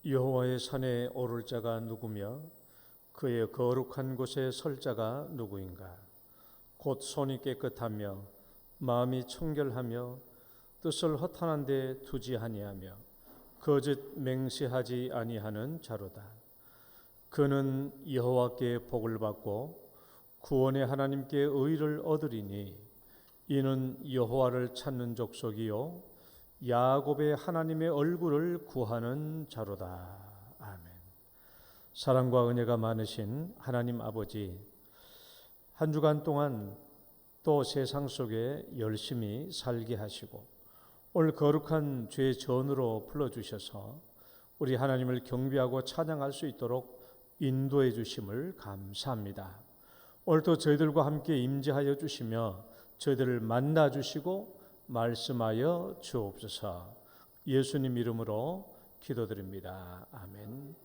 여호와의 산에 오를 자가 누구며 그의 거룩한 곳에 설 자가 누구인가? 곧 손이 깨끗하며 마음이 청결하며 뜻을 허탄한 데 두지 아니하며 거짓 맹세하지 아니하는 자로다. 그는 여호와께 복을 받고 구원의 하나님께 의를 얻으리니 이는 여호와를 찾는 족속이요 야곱의 하나님의 얼굴을 구하는 자로다. 아멘. 사랑과 은혜가 많으신 하나님 아버지, 한 주간 동안 또 세상 속에 열심히 살게 하시고 오늘 거룩한 주의 전으로 불러주셔서 우리 하나님을 경배하고 찬양할 수 있도록 인도해 주심을 감사합니다. 오늘도 저희들과 함께 임재하여 주시며 저희들을 만나 주시고 말씀하여 주옵소서. 예수님 이름으로 기도드립니다. 아멘.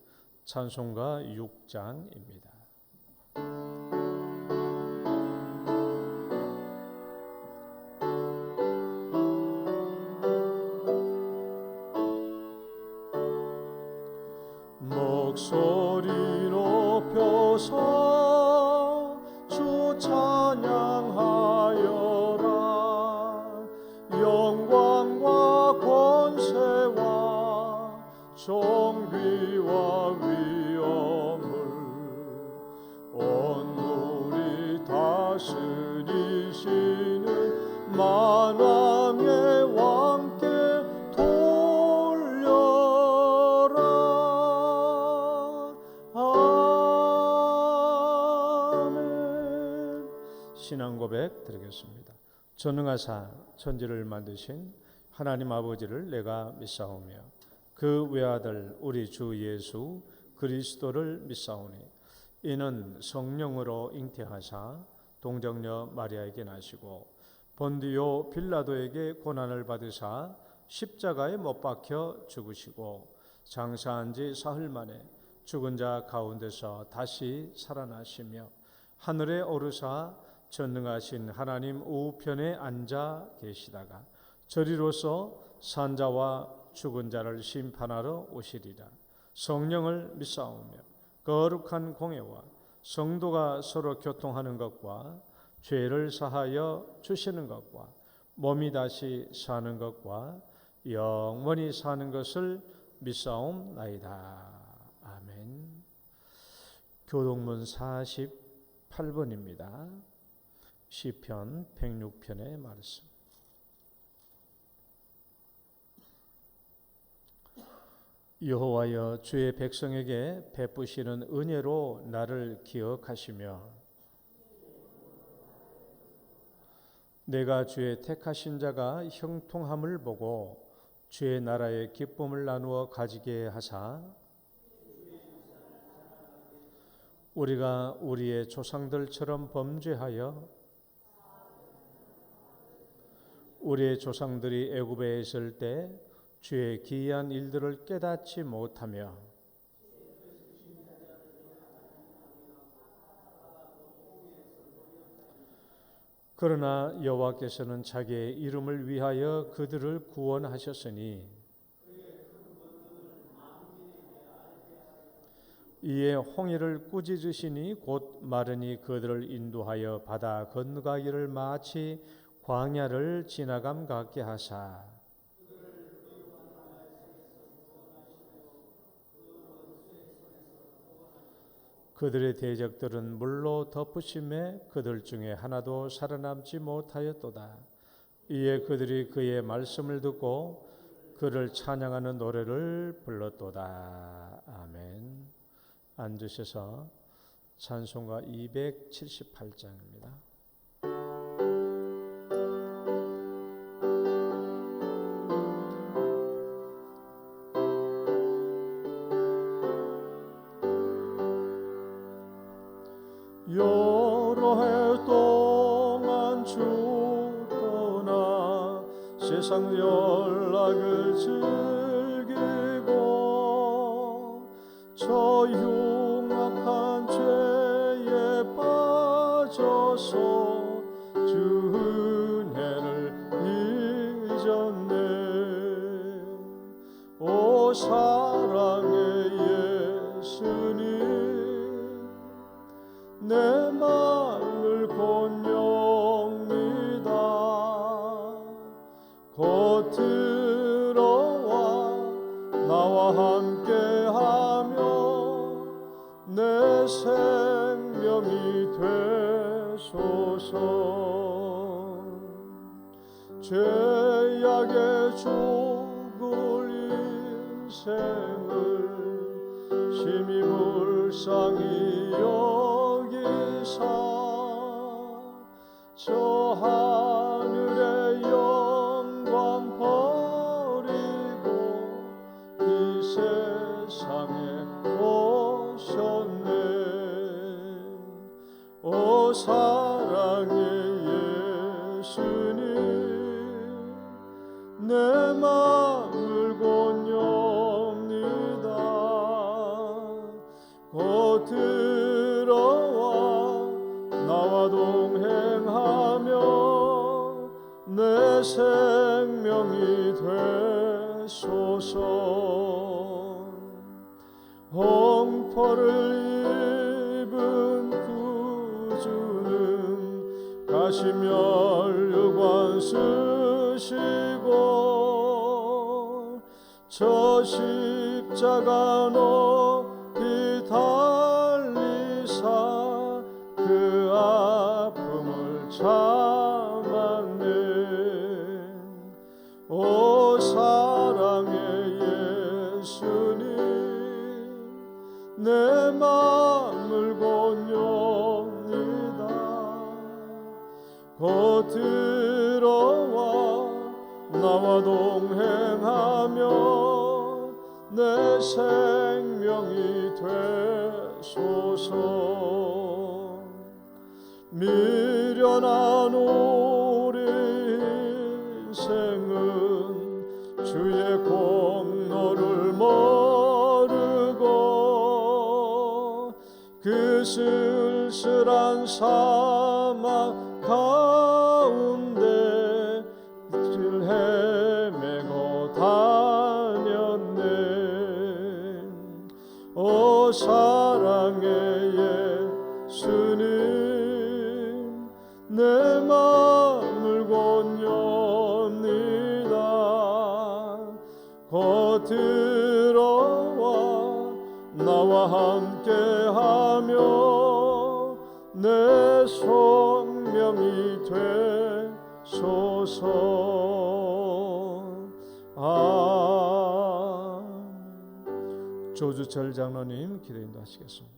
찬송가 6장입니다. 목소리 높여서 주 찬양하여라. 영광과 권세와 존귀와 위엄을 온누리 다스리시는 만왕의 왕께 돌려라. 아멘. 신앙 고백 드리겠습니다. 전능하사 천지를 만드신 하나님 아버지를 내가 믿사오며 그 외아들 우리 주 예수 그리스도를 믿사오니 이는 성령으로 잉태하사 동정녀 마리아에게 나시고 본디오 빌라도에게 고난을 받으사 십자가에 못 박혀 죽으시고 장사한 지 사흘 만에 죽은 자 가운데서 다시 살아나시며 하늘에 오르사 전능하신 하나님 우편에 앉아 계시다가 저리로서 산자와 죽은 자를 심판하러 오시리라. 성령을 믿사오며 거룩한 공예와 성도가 서로 교통하는 것과 죄를 사하여 주시는 것과 몸이 다시 사는 것과 영원히 사는 것을 믿사옵나이다. 아멘. 교동문 48번입니다. 시편 106편의 말씀. 여호와여, 주의 백성에게 베푸시는 은혜로 나를 기억하시며 내가 주의 택하신 자가 형통함을 보고 주의 나라의 기쁨을 나누어 가지게 하사 우리가 우리의 조상들처럼 범죄하여 우리의 조상들이 애굽에 있을 때 주의 기이한 일들을 깨닫지 못하며 그러나 여호와께서는 자기의 이름을 위하여 그들을 구원하셨으니 이에 홍해를 꾸짖으시니 곧 마르니 그들을 인도하여 바다 건너가기를 마치 광야를 지나감 같게 하사 그들의 대적들은 물로 덮으심에 그들 중에 하나도 살아남지 못하였도다. 이에 그들이 그의 말씀을 듣고 그를 찬양하는 노래를 불렀도다. 아멘. 앉으셔서 찬송가 278장입니다. 여러 해 동안 죽거나 세상 연락을 즐기고 저 흉악한 죄에 빠져서 주 은혜를 잊었네. 오 사랑의 죽을 인생을 심히 불쌍히 여기사 저 하늘의 영광 버리고 이 세상에 오셨네. 오 사랑의 예수님, 내 마음을 곧 엽니다. 곧 들어와 나와 동행하며 내 생명이 되소서. 홍포를 입은 구주는 가시면류관 쓰시고 저 십자가 높이 달리사 그 아픔을 참았네. 오 사랑의 예수님, 내 마음을 곧 엽니다. 곧 들어와 나와 동행하며 내 생명이 되소서. 미련한 우리 인생은 주의 공로를 모르고 그 쓸쓸한 사막 가운데 길 헤매고 다녔네. 오 사랑의 예수님, 내 마음을 곧 엽니다. 곧 들어와 나와 함께하며 내 성명이 되소서. 조주철 장로님 기도 인도하시겠습니다.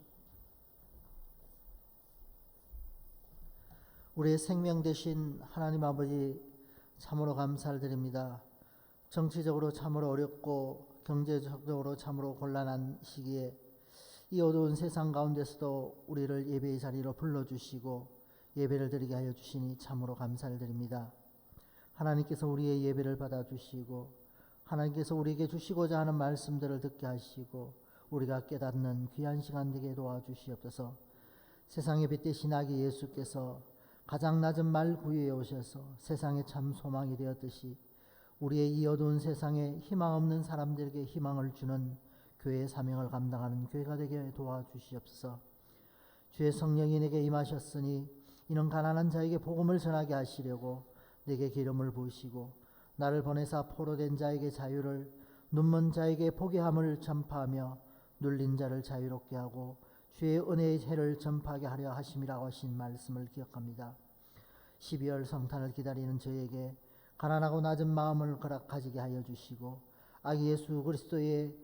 우리의 생명 되신 하나님 아버지, 참으로 감사를 드립니다. 정치적으로 참으로 어렵고 경제적으로 참으로 곤란한 시기에 이 어두운 세상 가운데서도 우리를 예배의 자리로 불러주시고 예배를 드리게 하여 주시니 참으로 감사를 드립니다. 하나님께서 우리의 예배를 받아주시고 하나님께서 우리에게 주시고자 하는 말씀들을 듣게 하시고 우리가 깨닫는 귀한 시간 되게 도와주시옵소서. 세상의 빛 되신 아기 예수께서 가장 낮은 말 구유에 오셔서 세상의 참 소망이 되었듯이 우리의 이 어두운 세상에 희망 없는 사람들에게 희망을 주는 교회의 사명을 감당하는 교회가 되게 도와주시옵소서. 주의 성령이 내게 임하셨으니 이는 가난한 자에게 복음을 전하게 하시려고 내게 기름을 부으시고 나를 보내사 포로된 자에게 자유를, 눈먼 자에게 보게 함을 전파하며 눌린 자를 자유롭게 하고 주의 은혜의 해를 전파하게 하려 하심이라고 하신 말씀을 기억합니다. 12월 성탄을 기다리는 저에게 가난하고 낮은 마음을 가지게 하여 주시고 아기 예수 그리스도의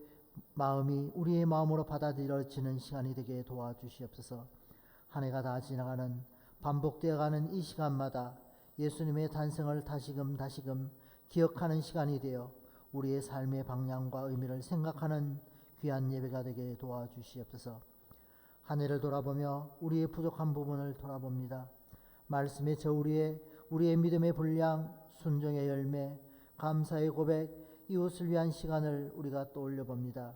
마음이 우리의 마음으로 받아들여지는 시간이 되게 도와주시옵소서. 한 해가 다 지나가는 반복되어가는 이 시간마다 예수님의 탄생을 다시금 기억하는 시간이 되어 우리의 삶의 방향과 의미를 생각하는 귀한 예배가 되게 도와주시옵소서. 한 해를 돌아보며 우리의 부족한 부분을 돌아봅니다. 말씀에 저 우리의 믿음의 분량, 순종의 열매, 감사의 고백, 이웃을 위한 시간을 우리가 떠올려 봅니다.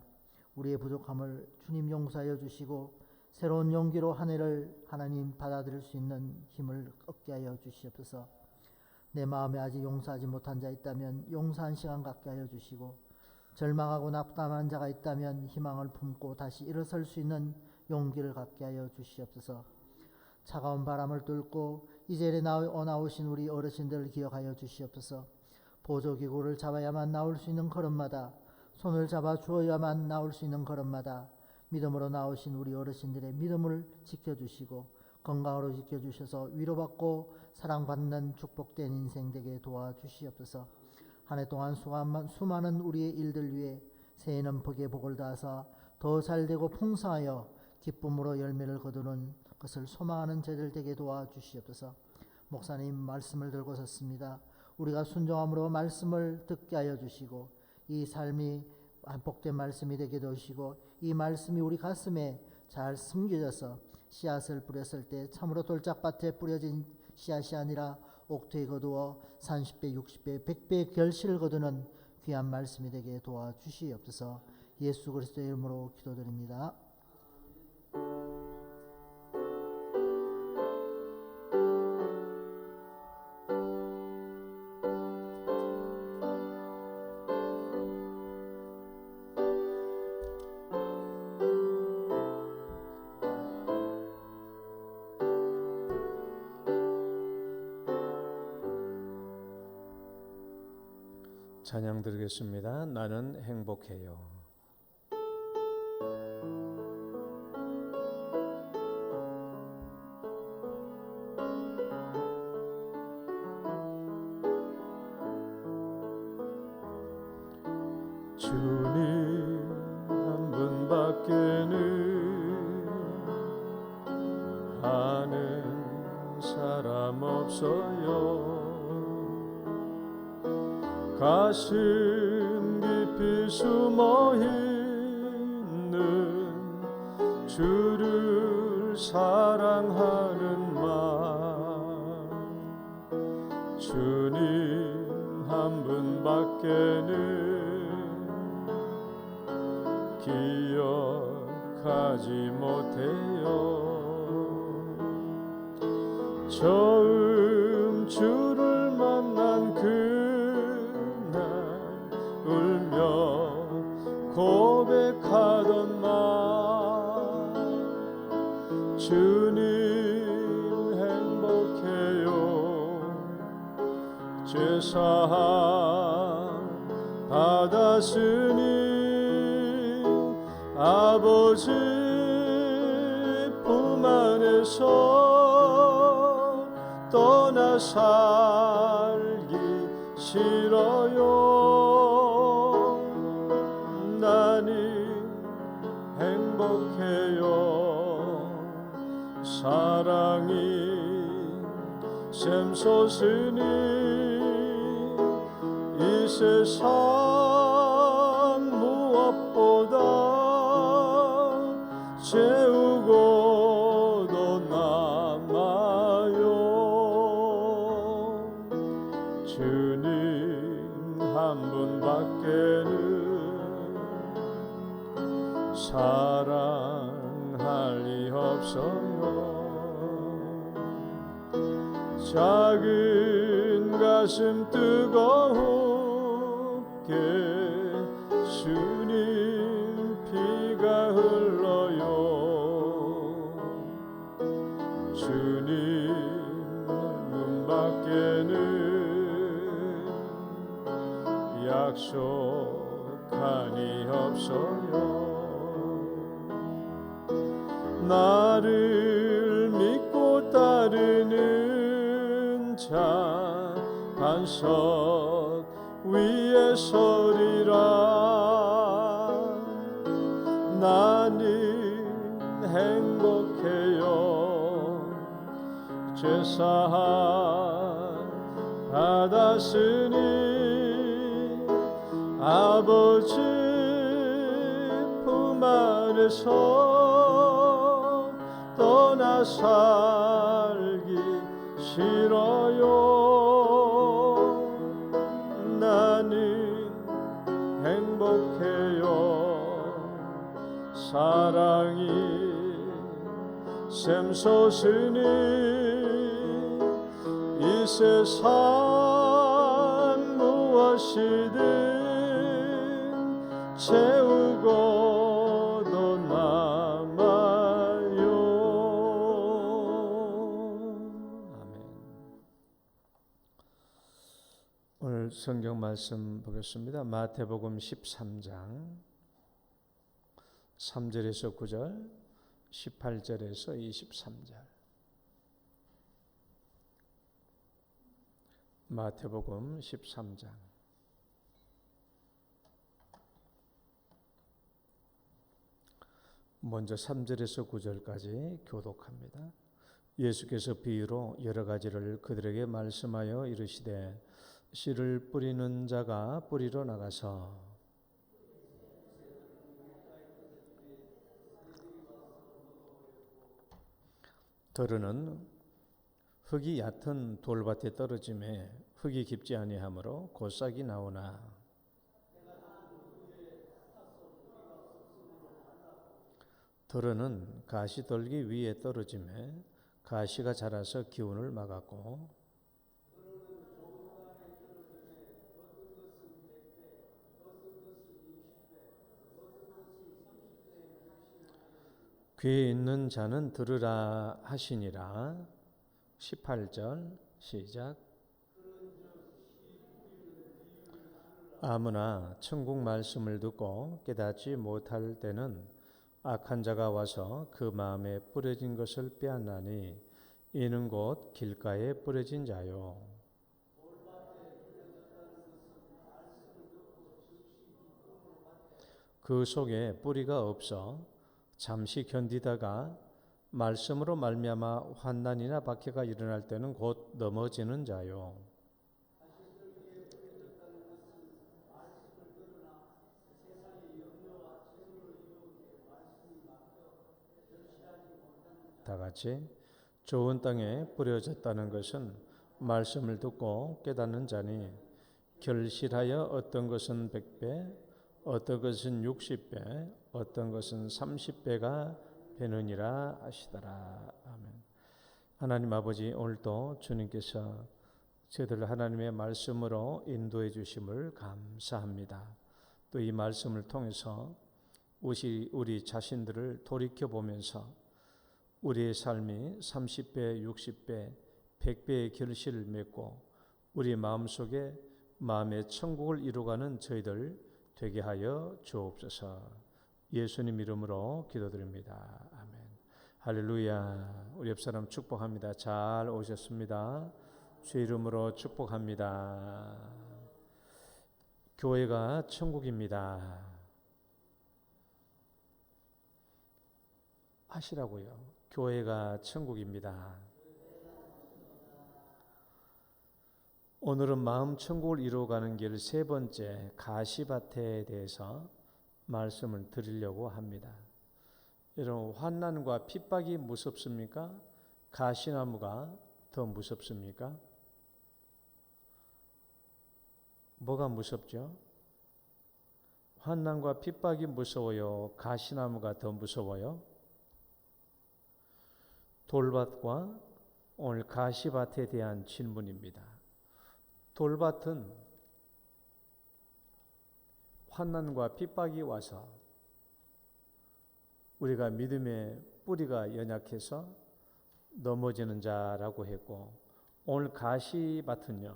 우리의 부족함을 주님 용서하여 주시고 새로운 용기로 한 해를 하나님 받아들일 수 있는 힘을 얻게 하여 주시옵소서. 내 마음에 아직 용서하지 못한 자 있다면 용서한 시간 갖게 하여 주시고 절망하고 낙담한 자가 있다면 희망을 품고 다시 일어설 수 있는 용기를 갖게 하여 주시옵소서. 차가운 바람을 뚫고 이 자리에 나오신 우리 어르신들을 기억하여 주시옵소서. 보조기구를 잡아야만 나올 수 있는 걸음마다, 손을 잡아 주어야만 나올 수 있는 걸음마다 믿음으로 나오신 우리 어르신들의 믿음을 지켜주시고 건강으로 지켜주셔서 위로받고 사랑받는 축복된 인생 되게 도와주시옵소서. 한 해 동안 수많은 우리의 일들 위해 새해는 복에 복을 다하사 더 잘되고 풍성하여 기쁨으로 열매를 거두는 것을 소망하는 저희들 되게 도와주시옵소서. 목사님 말씀을 들고 섰습니다. 우리가 순종함으로 말씀을 듣게 하여 주시고 이 삶이 복된 말씀이 되게 도우시고 이 말씀이 우리 가슴에 잘 숨겨져서 씨앗을 뿌렸을 때 참으로 돌짝밭에 뿌려진 씨앗이 아니라 옥토에 거두어 30배, 60배, 100배의 결실을 거두는 귀한 말씀이 되게 도와주시옵소서. 예수 그리스도의 이름으로 기도드립니다. 찬양 드리겠습니다. 나는 행복해요. 주님 한 분밖에는 아는 사람 없어요. 가슴 깊이 숨어 있는 주를 사랑하는 마음, 주님 한 분밖에는 기억하지 못해요. 처음 주를 만난 그날 울며 고백하던 말, 주님 행복해요. 죄사함 받았으니 아버지 품 안에서 떠나 살기 싫어요. 나는 행복해요. 사랑이 샘솟으니 이 세상 무엇보다 채우고도 남아요. 주님 한 분밖에는 사랑할 리 없어요. 작은 가슴 뜨거우게 주님 피가 흘러요. 주님 문밖에는 약속하니 없어요. 나를 믿고 따르는 자 반석 위에 서리라. 나는 행복해요. 죄사함 받았으니 아버지 품 안에서 떠나 살기 싫어요. 나는 행복해요. 사랑이 샘솟으니 이 세상 무엇이든 채우고도 남아요. 아멘. 오늘 성경 말씀 보겠습니다. 마태복음 13장 3절에서 9절, 18절에서 23절. 마태복음 13장 먼저 3절에서 9절까지 교독합니다. 예수께서 비유로 여러 가지를 그들에게 말씀하여 이르시되 씨를 뿌리는 자가 뿌리러 나가서 들으는 흙이 얕은 돌밭에 떨어짐에 흙이 깊지 아니하므로 곧 싹이 나오나 들으는 가시떨기 위에 떨어짐에 가시가 자라서 기운을 막았고 귀에 있는 자는 들으라 하시니라. 18절 시작. 아무나 천국 말씀을 듣고 깨닫지 못할 때는 악한 자가 와서 그 마음에 뿌려진 것을 빼앗나니 이는 곧 길가에 뿌려진 자요. 그 속에 뿌리가 없어 잠시 견디다가 말씀으로 말미암아 환난이나 박해가 일어날 때는 곧 넘어지는 자요. 다 같이 좋은 땅에 뿌려졌다는 것은 말씀을 듣고 깨닫는 자니 결실하여 어떤 것은 100배, 어떤 것은 60배, 어떤 것은 30배가 되느니라 하시더라. 아멘. 하나님 아버지, 오늘도 주님께서 저희들 하나님의 말씀으로 인도해 주심을 감사합니다. 또 이 말씀을 통해서 우리 자신들을 돌이켜 보면서 우리의 삶이 30배, 60배, 100배의 결실을 맺고 우리 마음속에 마음의 천국을 이루어가는 저희들 되게 하여 주옵소서. 예수님 이름으로 기도드립니다. 아멘. 할렐루야. 우리 옆 사람 축복합니다. 잘 오셨습니다. 주 이름으로 축복합니다. 교회가 천국입니다. 하시라고요. 교회가 천국입니다. 오늘은 마음 천국을 이루어가는 길 세 번째 가시밭에 대해서 말씀을 드리려고 합니다. 여러분, 환난과 핍박이 무섭습니까? 가시나무가 더 무섭습니까? 뭐가 무섭죠? 환난과 핍박이 무서워요? 가시나무가 더 무서워요? 돌밭과 오늘 가시밭에 대한 질문입니다. 돌밭은 환난과 핍박이 와서 우리가 믿음의 뿌리가 연약해서 넘어지는 자라고 했고, 오늘 가시밭은요,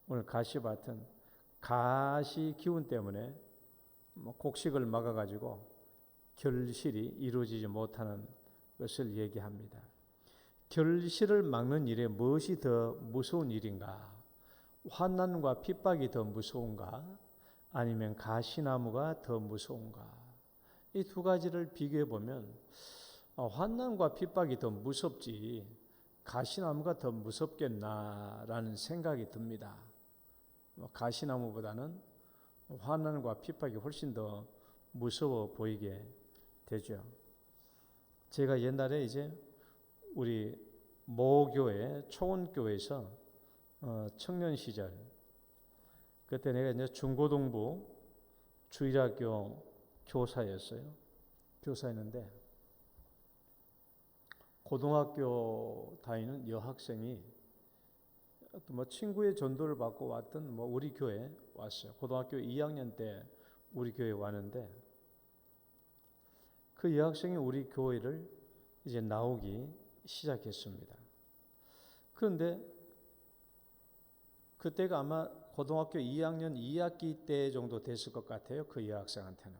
오늘 가시밭은 가시 기운 때문에 곡식을 막아가지고 결실이 이루어지지 못하는 것을 얘기합니다. 결실을 막는 일에 무엇이 더 무서운 일인가? 환난과 핍박이 더 무서운가? 아니면 가시나무가 더 무서운가? 이 두 가지를 비교해 보면 환난과 핍박이 더 무섭지 가시나무가 더 무섭겠나라는 생각이 듭니다. 가시나무보다는 환난과 핍박이 훨씬 더 무서워 보이게 되죠. 제가 옛날에 이제 우리 모교회 초원교회에서 청년 시절 그때 내가 이제 중고등부 주일학교 교사였어요. 교사였는데 고등학교 다니는 여학생이 뭐 친구의 전도를 받고 왔던 우리 교회에 왔어요. 고등학교 2학년 때 우리 교회에 왔는데 그 여학생이 우리 교회를 이제 나오기 시작했습니다. 그런데 그때가 아마 고등학교 2학년 2학기 때 정도 됐을 것 같아요. 그 여학생한테는.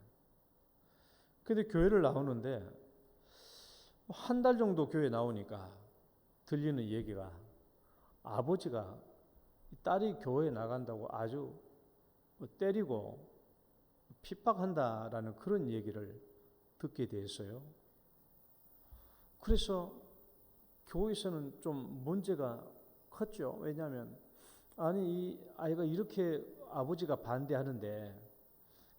근데 교회를 나오는데 한 달 정도 교회 나오니까 들리는 얘기가 아버지가 딸이 교회에 나간다고 아주 때리고 핍박한다라는 그런 얘기를 듣게 됐어요. 그래서 교회에서는 좀 문제가 컸죠. 왜냐하면 아니 이 아이가 이렇게 아버지가 반대하는데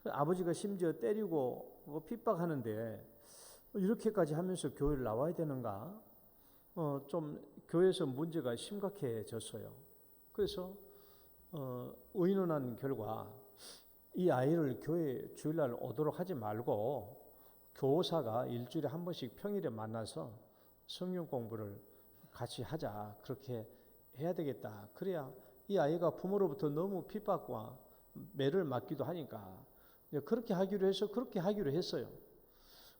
아버지가 심지어 때리고 핍박하는데 이렇게까지 하면서 교회를 나와야 되는가? 좀 교회에서 문제가 심각해졌어요. 그래서 의논한 결과 이 아이를 교회 주일날 오도록 하지 말고 교사가 일주일에 한 번씩 평일에 만나서 성경 공부를 같이 하자. 그렇게 해야 되겠다. 그래야 이 아이가 부모로부터 너무 핍박과 매를 맞기도 하니까 그렇게 하기로 해서 그렇게 하기로 했어요.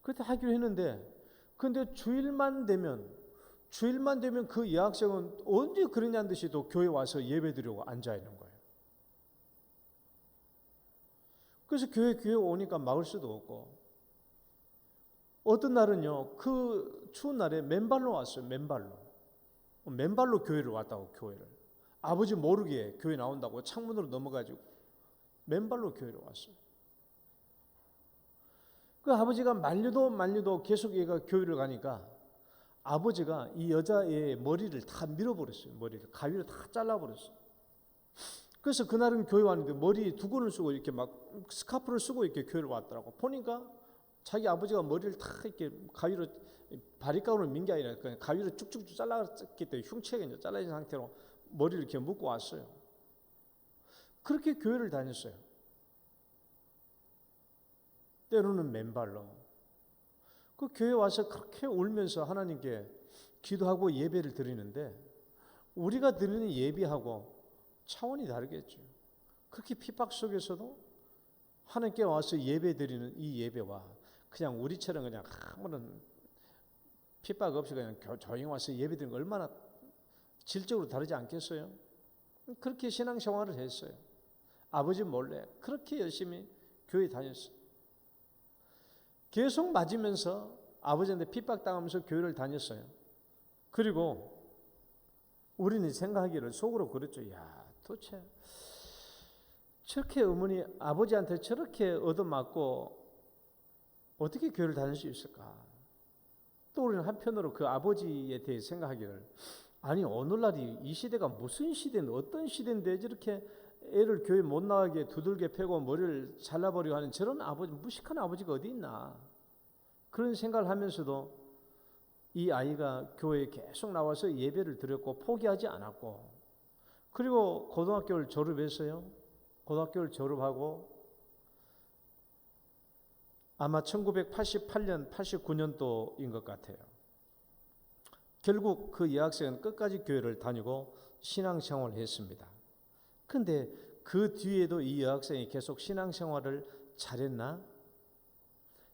그렇게 하기로 했는데 근데 주일만 되면 그 여학생은 언제 그러냐는 듯이 또 교회 와서 예배 드리고 앉아 있는 거예요. 그래서 교회 오니까 막을 수도 없고 어떤 날은요 그 추운 날에 맨발로 왔어요. 맨발로 교회를 왔다고. 교회를 아버지 모르게 교회 나온다고 창문으로 넘어가지고 맨발로 교회로 왔어요. 그 아버지가 말려도 계속 얘가 교회를 가니까 아버지가 이 여자의 머리를 다 밀어버렸어요. 머리를 가위로 다 잘라버렸어요. 그래서 그날은 교회 왔는데 머리에 두건을 쓰고 이렇게 막 스카프를 쓰고 이렇게 교회를 왔더라고. 보니까 자기 아버지가 머리를 다 이렇게 가위로 바리가루로 민 게 아니라 그냥 가위로 쭉쭉 잘랐기 때문에 흉체가 이제 잘라진 상태로 머리를 이렇게 묶고 왔어요. 그렇게 교회를 다녔어요. 때로는 맨발로. 그 교회 와서 그렇게 울면서 하나님께 기도하고 예배를 드리는데 우리가 드리는 예배하고 차원이 다르겠죠. 그렇게 핍박 속에서도 하나님께 와서 예배 드리는 이 예배와 그냥 우리처럼 그냥 아무런 핍박 없이 그냥 조용히 와서 예배 드리는 거 얼마나 질적으로 다르지 않겠어요? 그렇게 신앙생활을 했어요. 아버지 몰래 그렇게 열심히 교회 다녔어요. 계속 맞으면서 아버지한테 핍박당하면서 교회를 다녔어요. 그리고 우리는 생각하기를 속으로 그랬죠. 야, 도대체 저렇게 어머니 아버지한테 저렇게 얻어맞고 어떻게 교회를 다닐 수 있을까? 또 우리는 한편으로 그 아버지에 대해 생각하기를 아니 오늘날이 이 시대가 무슨 시대인데 어떤 시대인데 저렇게 애를 교회 못 나가게 두들겨 패고 머리를 잘라버리고 하는 저런 아버지, 무식한 아버지가 어디 있나? 그런 생각을 하면서도 이 아이가 교회에 계속 나와서 예배를 드렸고 포기하지 않았고 그리고 고등학교를 졸업했어요. 고등학교를 졸업하고 아마 1988년, 89년도인 것 같아요. 결국 그 여학생은 끝까지 교회를 다니고 신앙생활을 했습니다. 근데 그 뒤에도 이 여학생이 계속 신앙생활을 잘했나?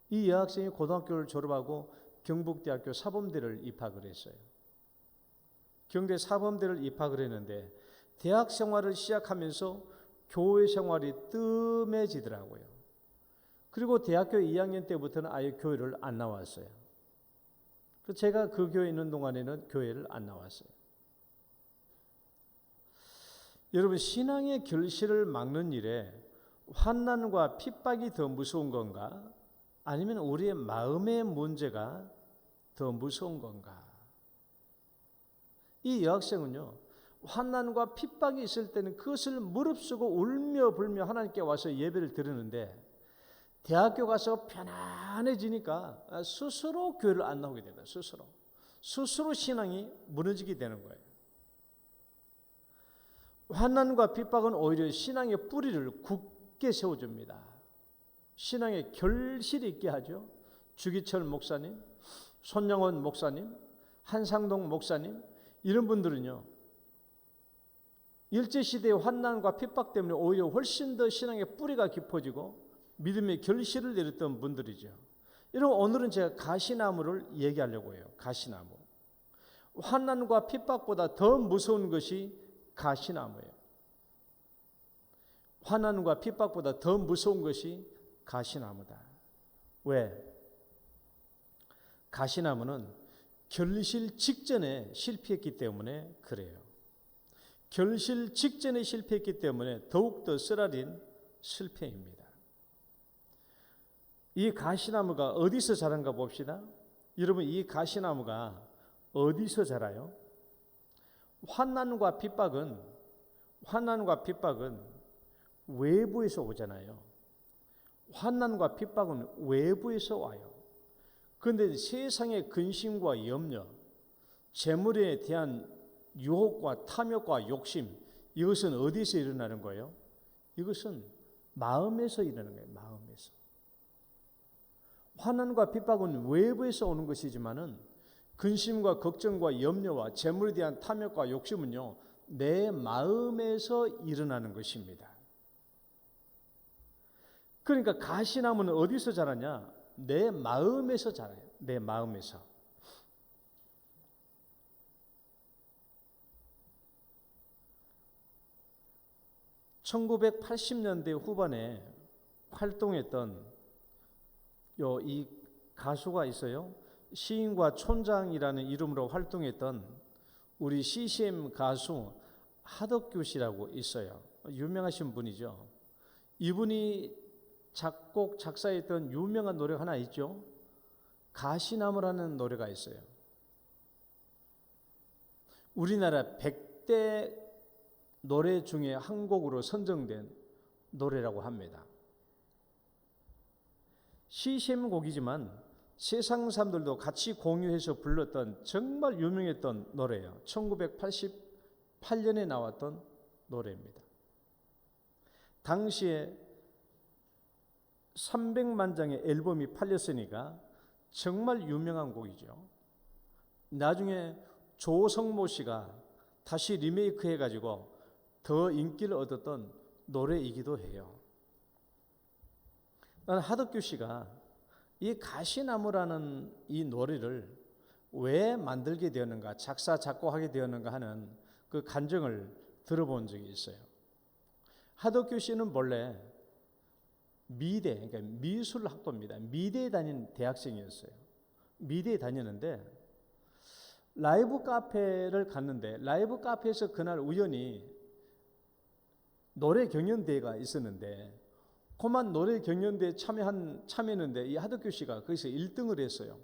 이 여학생이 고등학교를 졸업하고 경북대학교 사범대를 입학을 했어요. 경대 사범대를 입학을 했는데 대학 생활을 시작하면서 교회 생활이 뜸해지더라고요. 그리고 대학교 2학년 때부터는 아예 교회를 안 나왔어요. 제가 그 교회에 있는 동안에는 교회를 안 나왔어요. 여러분 신앙의 결실을 막는 일에 환난과 핍박이 더 무서운 건가? 아니면 우리의 마음의 문제가 더 무서운 건가? 이 여학생은요. 환난과 핍박이 있을 때는 그것을 무릅쓰고 울며 불며 하나님께 와서 예배를 드리는데 대학교 가서 편안해지니까 스스로 교회를 안 나오게 됩니다. 스스로 신앙이 무너지게 되는 거예요. 환난과 핍박은 오히려 신앙의 뿌리를 굳게 세워줍니다. 신앙의 결실이 있게 하죠. 주기철 목사님, 손영원 목사님, 한상동 목사님 이런 분들은요. 일제시대의 환난과 핍박 때문에 오히려 훨씬 더 신앙의 뿌리가 깊어지고 믿음의 결실을 내렸던 분들이죠. 여러분 오늘은 제가 가시나무를 얘기하려고 해요. 가시나무. 환난과 핍박보다 더 무서운 것이 가시나무예요. 환난과 핍박보다 더 무서운 것이 가시나무다. 왜? 가시나무는 결실 직전에 실패했기 때문에 그래요. 결실 직전에 실패했기 때문에 더욱더 쓰라린 실패입니다. 이 가시나무가 어디서 자란가 봅시다. 여러분, 이 가시나무가 어디서 자라요? 환난과 핍박은 외부에서 오잖아요. 환난과 핍박은 외부에서 와요. 그런데 세상의 근심과 염려, 재물에 대한 유혹과 탐욕과 욕심, 이것은 어디서 일어나는 거예요? 이것은 마음에서 일어나는 거예요. 마음에서. 환난과 핍박은 외부에서 오는 것이지만은 근심과 걱정과 염려와 재물에 대한 탐욕과 욕심은요, 내 마음에서 일어나는 것입니다. 그러니까 가시나무는 어디서 자라냐? 내 마음에서 자라요. 내 마음에서. (1980년대) 후반에 활동했던 이 가수가 있어요. 시인과 촌장이라는 이름으로 활동했던 우리 CCM 가수 하덕규 씨라고 있어요. 유명하신 분이죠. 이분이 작곡, 작사했던 유명한 노래가 하나 있죠. 가시나무라는 노래가 있어요. 우리나라 100대 노래 중에 한 곡으로 선정된 노래라고 합니다. CCM 곡이지만 세상 사람들도 같이 공유해서 불렀던 정말 유명했던 노래예요. 1988년에 나왔던 노래입니다. 당시에 300만 장의 앨범이 팔렸으니까 정말 유명한 곡이죠. 나중에 조성모 씨가 다시 리메이크 해가지고 더 인기를 얻었던 노래이기도 해요. 나는 하덕규 씨가 이 가시나무라는 이 노래를 왜 만들게 되었는가, 작사, 작곡하게 되었는가 하는 그 간증을 들어본 적이 있어요. 하덕규 씨는 본래 미대, 그러니까 미술학도입니다. 미대에 다니는 대학생이었어요. 미대에 다녔는데 라이브 카페를 갔는데 라이브 카페에서 그날 우연히 노래 경연대회가 있었는데 그만 노래 경연대회에 참여했는데 이 하덕규 씨가 거기서 1등을 했어요.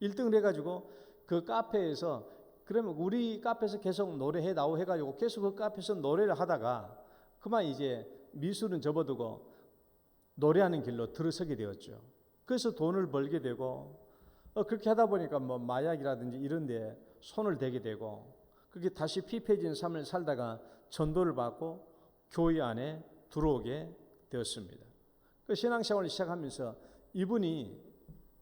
1등을 해가지고 그 카페에서 그러면 우리 카페에서 계속 노래해 나오 해가지고 계속 그 카페에서 노래를 하다가 그만 이제 미술은 접어두고 노래하는 길로 들어서게 되었죠. 그래서 돈을 벌게 되고 그렇게 하다 보니까 뭐 마약이라든지 이런 데 손을 대게 되고 그렇게 다시 피폐해진 삶을 살다가 전도를 받고 교회 안에 들어오게 되었습니다. 그 신앙생활을 시작하면서 이분이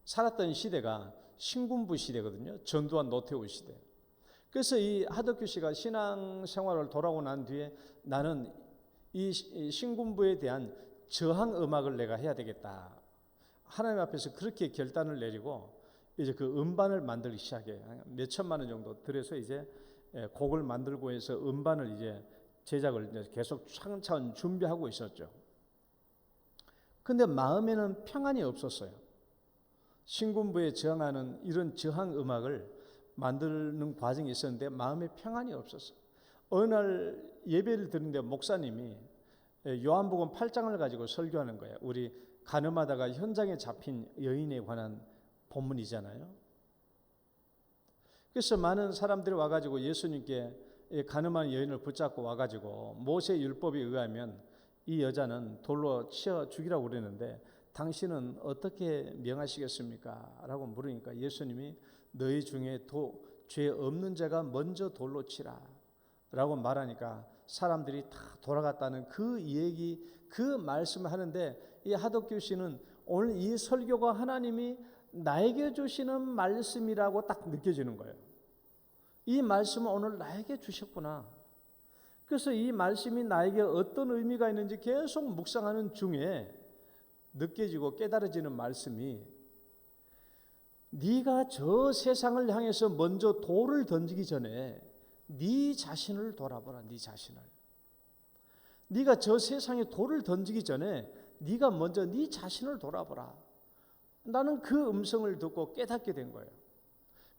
살았던 시대가 신군부 시대거든요. 전두환 노태우 시대. 그래서 이 하덕규 씨가 신앙생활을 돌아오고 난 뒤에 나는 이 신군부에 대한 저항 음악을 내가 해야 되겠다. 하나님 앞에서 그렇게 결단을 내리고 이제 그 음반을 만들기 시작해요. 몇 천만 원 정도 들여서 이제 곡을 만들고 해서 음반을 이제 제작을 이제 계속 차근차근 준비하고 있었죠. 근데 마음에는 평안이 없었어요. 신군부에 저항하는 이런 저항 음악을 만드는 과정이 있었는데 마음에 평안이 없었어요. 어느 날 예배를 드는데 목사님이 요한복음 8장을 가지고 설교하는 거예요. 우리 간음하다가 현장에 잡힌 여인에 관한 본문이잖아요. 그래서 많은 사람들이 와가지고 예수님께 간음한 여인을 붙잡고 와가지고 모세 율법에 의하면 이 여자는 돌로 치어 죽이라고 그랬는데 당신은 어떻게 명하시겠습니까? 라고 물으니까 예수님이 너희 중에 죄 없는 자가 먼저 돌로 치라 라고 말하니까 사람들이 다 돌아갔다는 그 얘기, 그 말씀을 하는데 이 하덕규 씨는 오늘 이 설교가 하나님이 나에게 주시는 말씀이라고 딱 느껴지는 거예요. 이 말씀을 오늘 나에게 주셨구나. 그래서 이 말씀이 나에게 어떤 의미가 있는지 계속 묵상하는 중에 느껴지고 깨달아지는 말씀이 네가 저 세상을 향해서 먼저 돌을 던지기 전에 네 자신을 돌아보라. 네 자신을. 네가 저 세상에 돌을 던지기 전에 네가 먼저 네 자신을 돌아보라. 나는 그 음성을 듣고 깨닫게 된 거예요.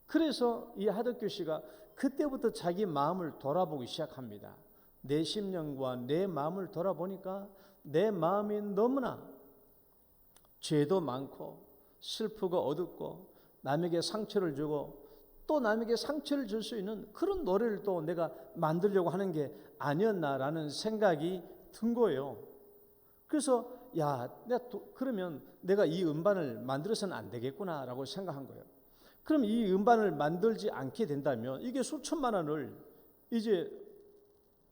그래서 이 하덕규 씨가 그때부터 자기 마음을 돌아보기 시작합니다. 내 심령과 내 마음을 돌아보니까 내 마음이 너무나 죄도 많고 슬프고 어둡고 남에게 상처를 주고 또 남에게 상처를 줄 수 있는 그런 노래를 또 내가 만들려고 하는 게 아니었나라는 생각이 든 거예요. 그래서 그러면 내가 이 음반을 만들어서는 안 되겠구나라고 생각한 거예요. 그럼 이 음반을 만들지 않게 된다면 이게 수천만 원을 이제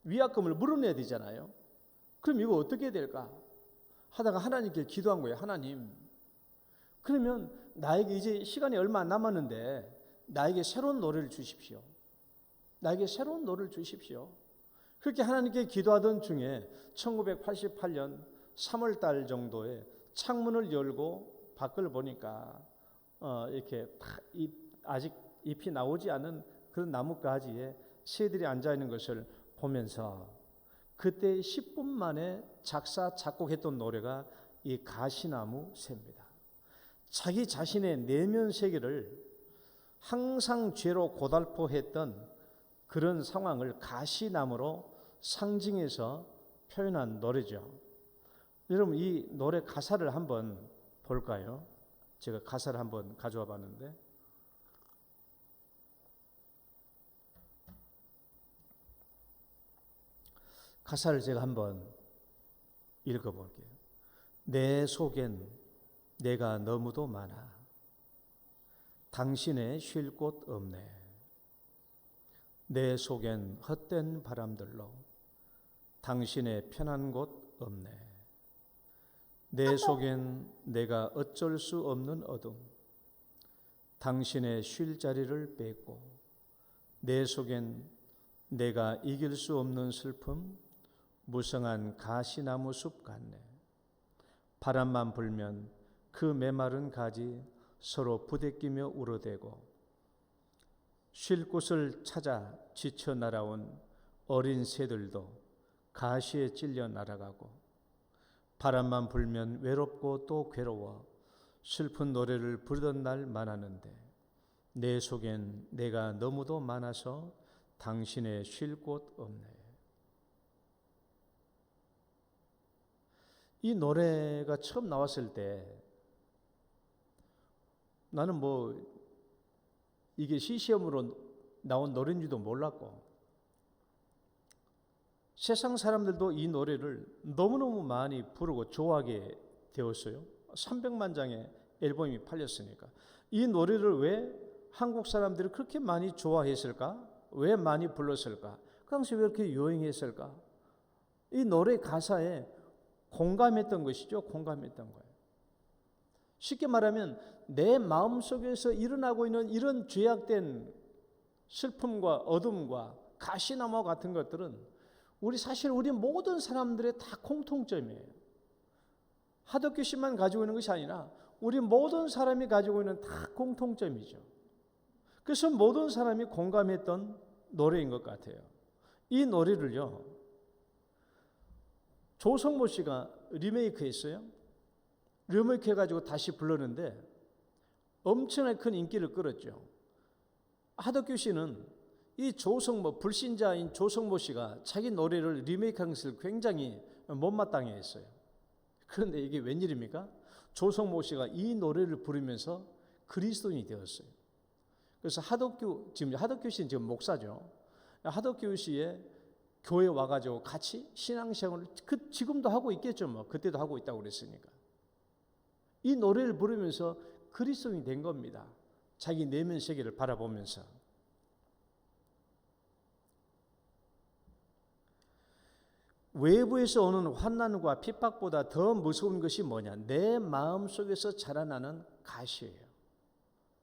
위약금을 물어내야 되잖아요. 그럼 이거 어떻게 해야 될까 하다가 하나님께 기도한 거예요. 하나님, 그러면 나에게 이제 시간이 얼마 안 남았는데 나에게 새로운 노래를 주십시오. 나에게 새로운 노래를 주십시오. 그렇게 하나님께 기도하던 중에 1988년 3월 달 정도에 창문을 열고 밖을 보니까 이렇게 아직 잎이 나오지 않은 그런 나뭇가지에 새들이 앉아 있는 것을 보면서 그때 10분 만에 작사 작곡했던 노래가 이 가시나무 새입니다. 자기 자신의 내면 세계를 항상 죄로 고달퍼했던 그런 상황을 가시나무로 상징해서 표현한 노래죠. 여러분, 이 노래 가사를 한번 볼까요? 제가 가사를 한번 가져와 봤는데, 가사를 제가 한번 읽어볼게요. 내 속엔 내가 너무도 많아. 당신의 쉴 곳 없네. 내 속엔 헛된 바람들로 당신의 편한 곳 없네. 내 속엔 내가 어쩔 수 없는 어둠, 당신의 쉴 자리를 뺏고, 내 속엔 내가 이길 수 없는 슬픔, 무성한 가시나무 숲 같네. 바람만 불면 그 메마른 가지 서로 부대끼며 울어대고, 쉴 곳을 찾아 지쳐 날아온 어린 새들도 가시에 찔려 날아가고, 바람만 불면 외롭고 또 괴로워 슬픈 노래를 부르던 날 많았는데, 내 속엔 내가 너무도 많아서 당신의 쉴 곳 없네. 이 노래가 처음 나왔을 때 나는 이게 시시험으로 나온 노래인지도 몰랐고, 세상 사람들도 이 노래를 너무너무 많이 부르고 좋아하게 되었어요. 300만 장의 앨범이 팔렸으니까. 이 노래를 왜 한국 사람들이 그렇게 많이 좋아했을까? 왜 많이 불렀을까? 그 당시 왜 이렇게 유행했을까? 이 노래 가사에 공감했던 것이죠. 공감했던 거예요. 쉽게 말하면 내 마음속에서 일어나고 있는 이런 죄악된 슬픔과 어둠과 가시나무 같은 것들은 사실 우리 모든 사람들의 다 공통점이에요. 하덕규 씨만 가지고 있는 것이 아니라 우리 모든 사람이 가지고 있는 다 공통점이죠. 그래서 모든 사람이 공감했던 노래인 것 같아요. 이 노래를요, 조성모 씨가 리메이크했어요. 리메이크해가지고 다시 불렀는데 엄청나게 큰 인기를 끌었죠. 하덕규 씨는 이 불신자인 조성모 씨가 자기 노래를 리메이크한 것을 굉장히 못마땅해 했어요. 그런데 이게 웬일입니까? 조성모 씨가 이 노래를 부르면서 그리스도인이 되었어요. 그래서 하덕규 씨는 지금 목사죠. 하덕규 씨의 교회 와가지고 같이 신앙생활을 지금도 하고 있겠죠. 그때도 하고 있다고 그랬으니까. 이 노래를 부르면서 그리스도인이 된 겁니다. 자기 내면 세계를 바라보면서. 외부에서 오는 환난과 핍박보다 더 무서운 것이 뭐냐? 내 마음속에서 자라나는 가시예요.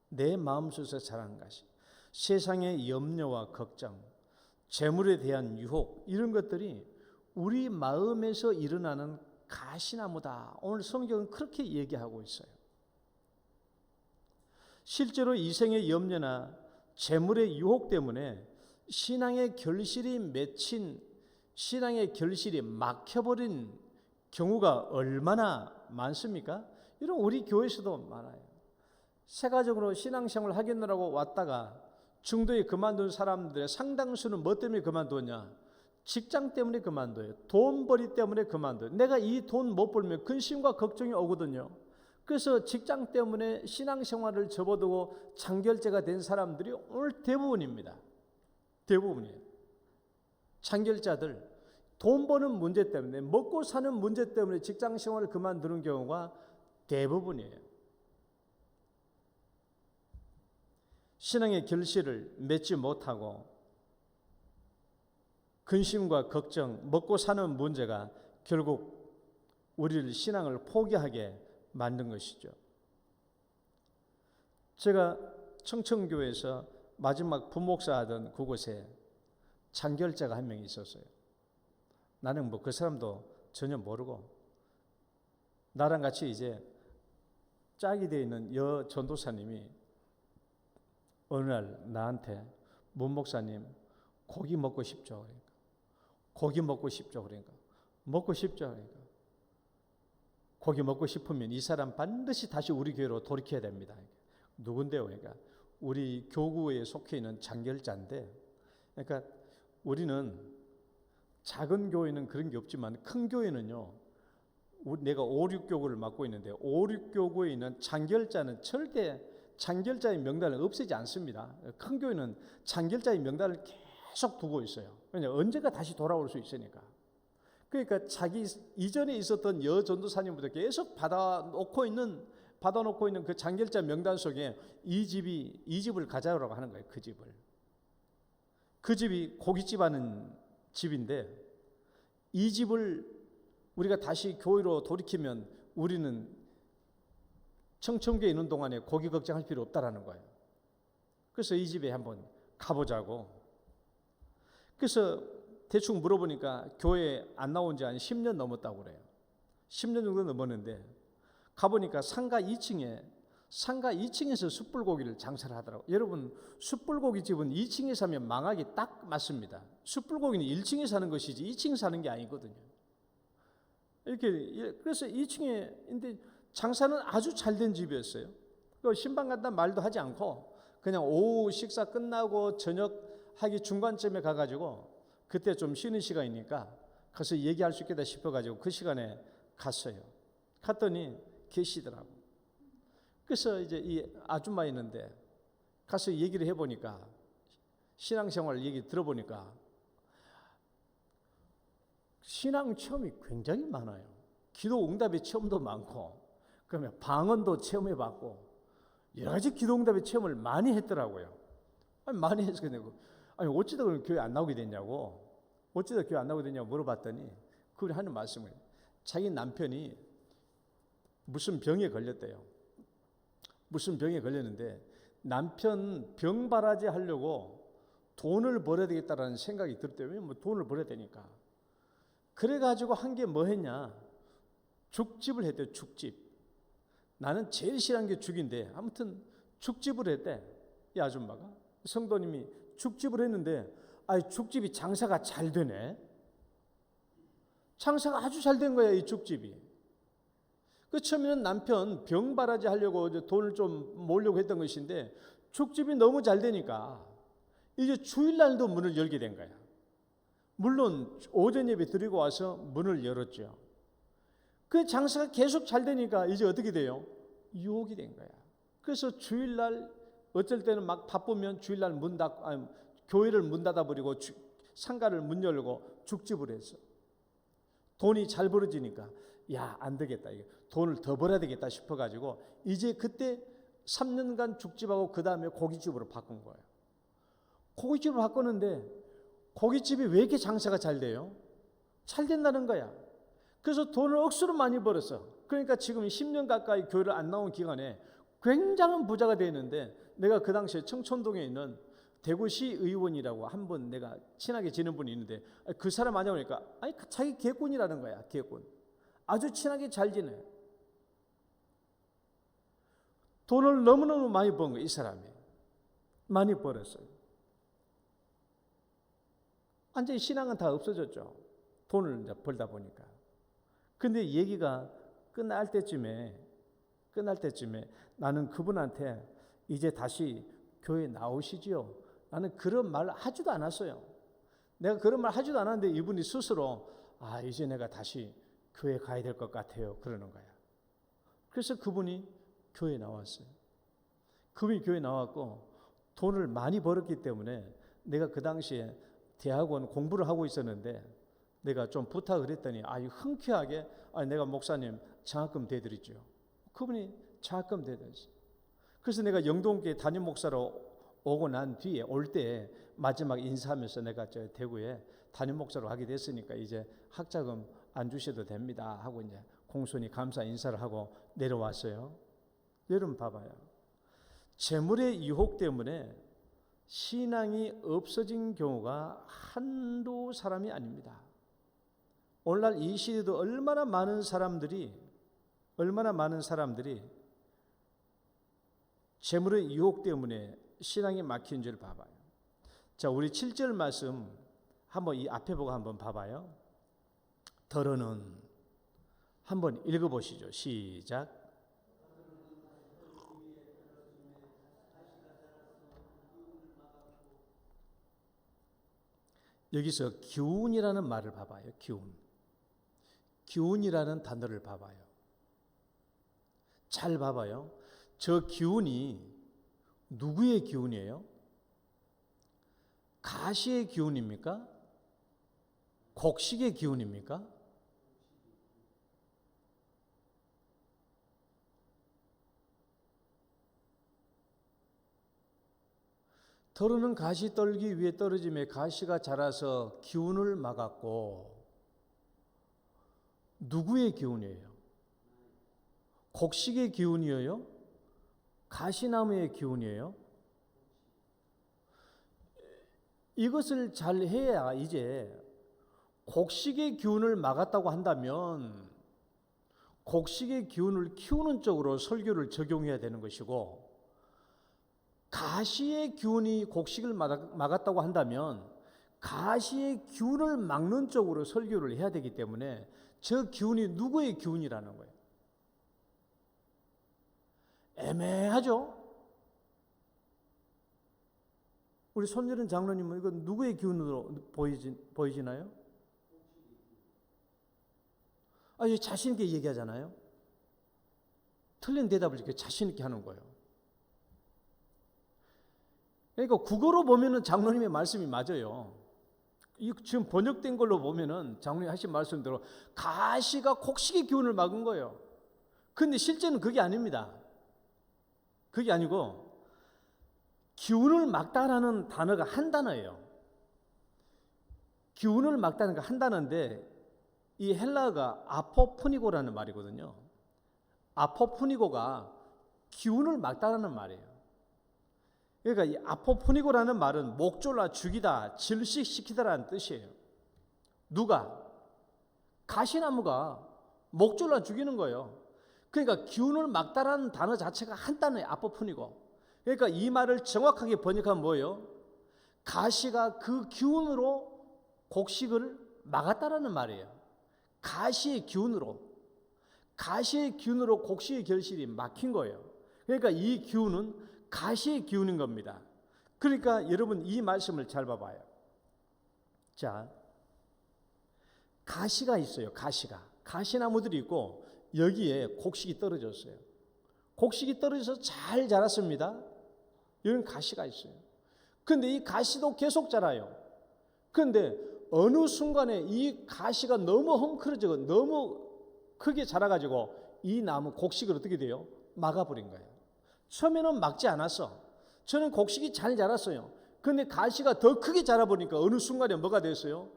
내 마음속에서 자라는 가시. 세상의 염려와 걱정, 재물에 대한 유혹, 이런 것들이 우리 마음에서 일어나는 가시나무다. 오늘 성경은 그렇게 얘기하고 있어요. 실제로 이생의 염려나 재물의 유혹 때문에 신앙의 결실이 막혀버린 경우가 얼마나 많습니까? 이런 우리 교회에서도 많아요. 세가적으로 신앙생활을 하겠느라고 왔다가 중도에 그만둔 사람들의 상당수는 뭐 때문에 그만두냐? 직장 때문에 그만둬요. 돈벌이 때문에 그만둬요. 내가 이 돈 못 벌면 근심과 걱정이 오거든요. 그래서 직장 때문에 신앙생활을 접어두고 장결제가 된 사람들이 오늘 대부분입니다. 대부분이에요. 장결자들, 돈 버는 문제 때문에, 먹고 사는 문제 때문에 직장생활을 그만두는 경우가 대부분이에요. 신앙의 결실을 맺지 못하고 근심과 걱정, 먹고 사는 문제가 결국 우리를 신앙을 포기하게 만든 것이죠. 제가 청천교회에서 마지막 부목사 하던 그곳에 장결자가 한 명 있었어요. 나는 뭐 그 사람도 전혀 모르고 나랑 같이 이제 짝이 되어 있는 여 전도사님이 어느 날 나한테 문 목사님 고기 먹고 싶죠. 그러니까 고기 먹고 싶죠. 그러니까 먹고 싶죠. 그러니까 고기 먹고 싶으면 이 사람 반드시 다시 우리 교회로 돌이켜야 됩니다. 누군데요? 그러니까 우리 교구에 속해 있는 장결자인데, 그러니까 우리는 작은 교회는 그런 게 없지만 큰 교회는요, 내가 5, 6교구를 맡고 있는데 5, 6교구에 있는 장결자는 절대 장결자의 명단을 없애지 않습니다. 큰 교회는 장결자의 명단을 계속 두고 있어요. 왜냐하면 언제가 다시 돌아올 수 있으니까. 그러니까 자기 이전에 있었던 여 전도사님부터 계속 받아놓고 있는 그 장결자 명단 속에 이 집을 가져오라고 하는 거예요. 그 집이 고깃집 하는 집인데, 이 집을 우리가 다시 교회로 돌이키면 우리는 청천교에 있는 동안에 고기 걱정할 필요 없다라는 거예요. 그래서 이 집에 한번 가보자고. 그래서 대충 물어보니까 교회에 안 나온 지 한 10년 넘었다고 그래요. 10년 정도 넘었는데 가보니까 상가 2층에서 숯불고기를 장사를 하더라고요. 여러분, 숯불고기 집은 2층에 사면 망하기 딱 맞습니다. 숯불고기는 1층에 사는 것이지 2층에 사는 게 아니거든요. 그래서 2층에, 근데 장사는 아주 잘된 집이었어요. 신방 간다 말도 하지 않고 그냥 오후 식사 끝나고 저녁 하기 중간쯤에 가가지고 그때 좀 쉬는 시간이니까 가서 얘기할 수 있겠다 싶어가지고 그 시간에 갔어요. 갔더니 계시더라고. 그래서 이제 이 아줌마 있는데 가서 얘기를 해보니까, 신앙생활 얘기 들어보니까 신앙 체험이 굉장히 많아요. 기도 응답의 체험도 많고, 그러면 방언도 체험해봤고, 여러 가지 기도 응답의 체험을 많이 했더라고요. 많이 해서 어찌다 그럼 교회 안 나오게 됐냐고, 물어봤더니 그분이 하는 말씀을, 자기 남편이 무슨 병에 걸렸대요. 무슨 병에 걸렸는데 남편 병바라지 하려고 돈을 벌어야 되겠다라는 생각이 들었대요. 왜냐면 돈을 벌어야 되니까. 그래가지고 한 게 뭐 했냐, 죽집을 했대요. 죽집. 나는 제일 싫어하는 게 죽인데 아무튼 죽집을 했대. 이 아줌마가, 성도님이 죽집을 했는데, 죽집이 장사가 잘 되네. 장사가 아주 잘 된 거야, 이 죽집이. 그 처음에는 남편 병바라지 하려고 돈을 좀 모으려고 했던 것인데 죽집이 너무 잘 되니까 이제 주일날도 문을 열게 된 거야. 물론 오전 예배 드리고 와서 문을 열었죠. 그 장사가 계속 잘 되니까 이제 어떻게 돼요? 유혹이 된 거야. 그래서 주일날 어쩔 때는 막 바쁘면 주일날 교회를 문 닫아버리고 상가를 문 열고 죽집을 했어. 돈이 잘 벌어지니까 안 되겠다, 이게 돈을 더 벌어야 되겠다 싶어가지고 이제 그때 3년간 죽집하고 그 다음에 고깃집으로 바꾼 거예요. 고깃집으로 바꿨는데 고깃집이 왜 이렇게 장사가 잘 돼요? 잘 된다는 거야. 그래서 돈을 억수로 많이 벌었어. 그러니까 지금 10년 가까이 교회를 안 나온 기간에 굉장한 부자가 되었는데, 내가 그 당시에 청천동에 있는 대구시 의원이라고 한 분 내가 친하게 지낸 분이 있는데, 그 사람 아냐고 그러니까 자기 계꾼이라는 거야. 계꾼. 아주 친하게 잘 지내. 돈을 너무너무 많이 번 거야, 이 사람이. 많이 벌었어요. 완전히 신앙은 다 없어졌죠. 돈을 이제 벌다 보니까. 근데 얘기가 끝날 때쯤에 나는 그분한테 이제 다시 교회 나오시지요? 나는 그런 말 하지도 않았어요. 내가 그런 말 하지도 않았는데 이분이 스스로 이제 내가 다시 교회 가야 될 것 같아요, 그러는 거야. 그래서 그분이 교회에 나왔어요. 그분이 교회에 나왔고 돈을 많이 벌었기 때문에 내가 그 당시에 대학원 공부를 하고 있었는데 내가 좀 부탁을 했더니 아주 흔쾌하게 내가 목사님 장학금 대드리죠. 그분이 장학금 대드렸어요. 그래서 내가 영동교회 담임 목사로 오고 난 뒤에 올 때 마지막 인사하면서 내가 저 대구에 담임 목사로 하게 됐으니까 이제 학자금 안 주셔도 됩니다 하고 이제 공손히 감사 인사를 하고 내려왔어요. 여러분 봐봐요. 재물의 유혹 때문에 신앙이 없어진 경우가 한두 사람이 아닙니다. 오늘날 이 시대도 얼마나 많은 사람들이 재물의 유혹 때문에 신앙이 막힌 줄 봐봐요. 자, 우리 7절 말씀 한번 이 앞에 보고 한번 봐봐요. 더러는 한번 읽어보시죠. 시작. 여기서 기운이라는 말을 봐봐요. 기운이라는 단어를 봐봐요. 잘 봐봐요. 저 기운이 누구의 기운이에요? 가시의 기운입니까? 곡식의 기운입니까? 더러는 가시 떨기 위해 떨어짐에 가시가 자라서 기운을 막았고, 누구의 기운이에요? 곡식의 기운이에요? 가시나무의 기운이에요? 이것을 잘 해야 이제 곡식의 기운을 막았다고 한다면 곡식의 기운을 키우는 쪽으로 설교를 적용해야 되는 것이고, 가시의 기운이 곡식을 막았다고 한다면 가시의 기운을 막는 쪽으로 설교를 해야 되기 때문에 저 기운이 누구의 기운이라는 거예요. 애매하죠? 우리 손예른 장로님은 이건 누구의 기운으로 보이시나요? 아주 자신 있게 얘기하잖아요. 틀린 대답을 이렇게 자신 있게 하는 거예요. 그러니까 국어로 보면은 장로님의 말씀이 맞아요. 이 지금 번역된 걸로 보면은 장로님 하신 말씀대로 가시가 곡식의 기운을 막은 거예요. 근데 실제는 그게 아닙니다. 그게 아니고 기운을 막다라는 단어가 한 단어예요. 기운을 막다는 거 한 단어인데 이 헬라어가 아포푸니고라는 말이거든요. 아포푸니고가 기운을 막다라는 말이에요. 그러니까 이 아포푸니고라는 말은 목졸라 죽이다, 질식시키다라는 뜻이에요. 누가? 가시나무가 목졸라 죽이는 거예요. 그러니까 기운을 막다라는 단어 자체가 한 단어예요. 아포푸니고. 그러니까 이 말을 정확하게 번역하면 뭐예요? 가시가 그 기운으로 곡식을 막았다라는 말이에요. 가시의 기운으로 곡식의 결실이 막힌 거예요. 그러니까 이 기운은 가시의 기운인 겁니다. 그러니까 여러분 이 말씀을 잘 봐봐요. 자, 가시가 있어요. 가시나무들이 있고 여기에 곡식이 떨어졌어요. 곡식이 떨어져서 잘 자랐습니다. 여기는 가시가 있어요. 근데 이 가시도 계속 자라요. 근데 어느 순간에 이 가시가 너무 헝클어지고 너무 크게 자라가지고 이 나무 곡식을 어떻게 돼요? 막아버린 거예요. 처음에는 막지 않았어. 저는 곡식이 잘 자랐어요. 근데 가시가 더 크게 자라보니까 어느 순간에 뭐가 됐어요?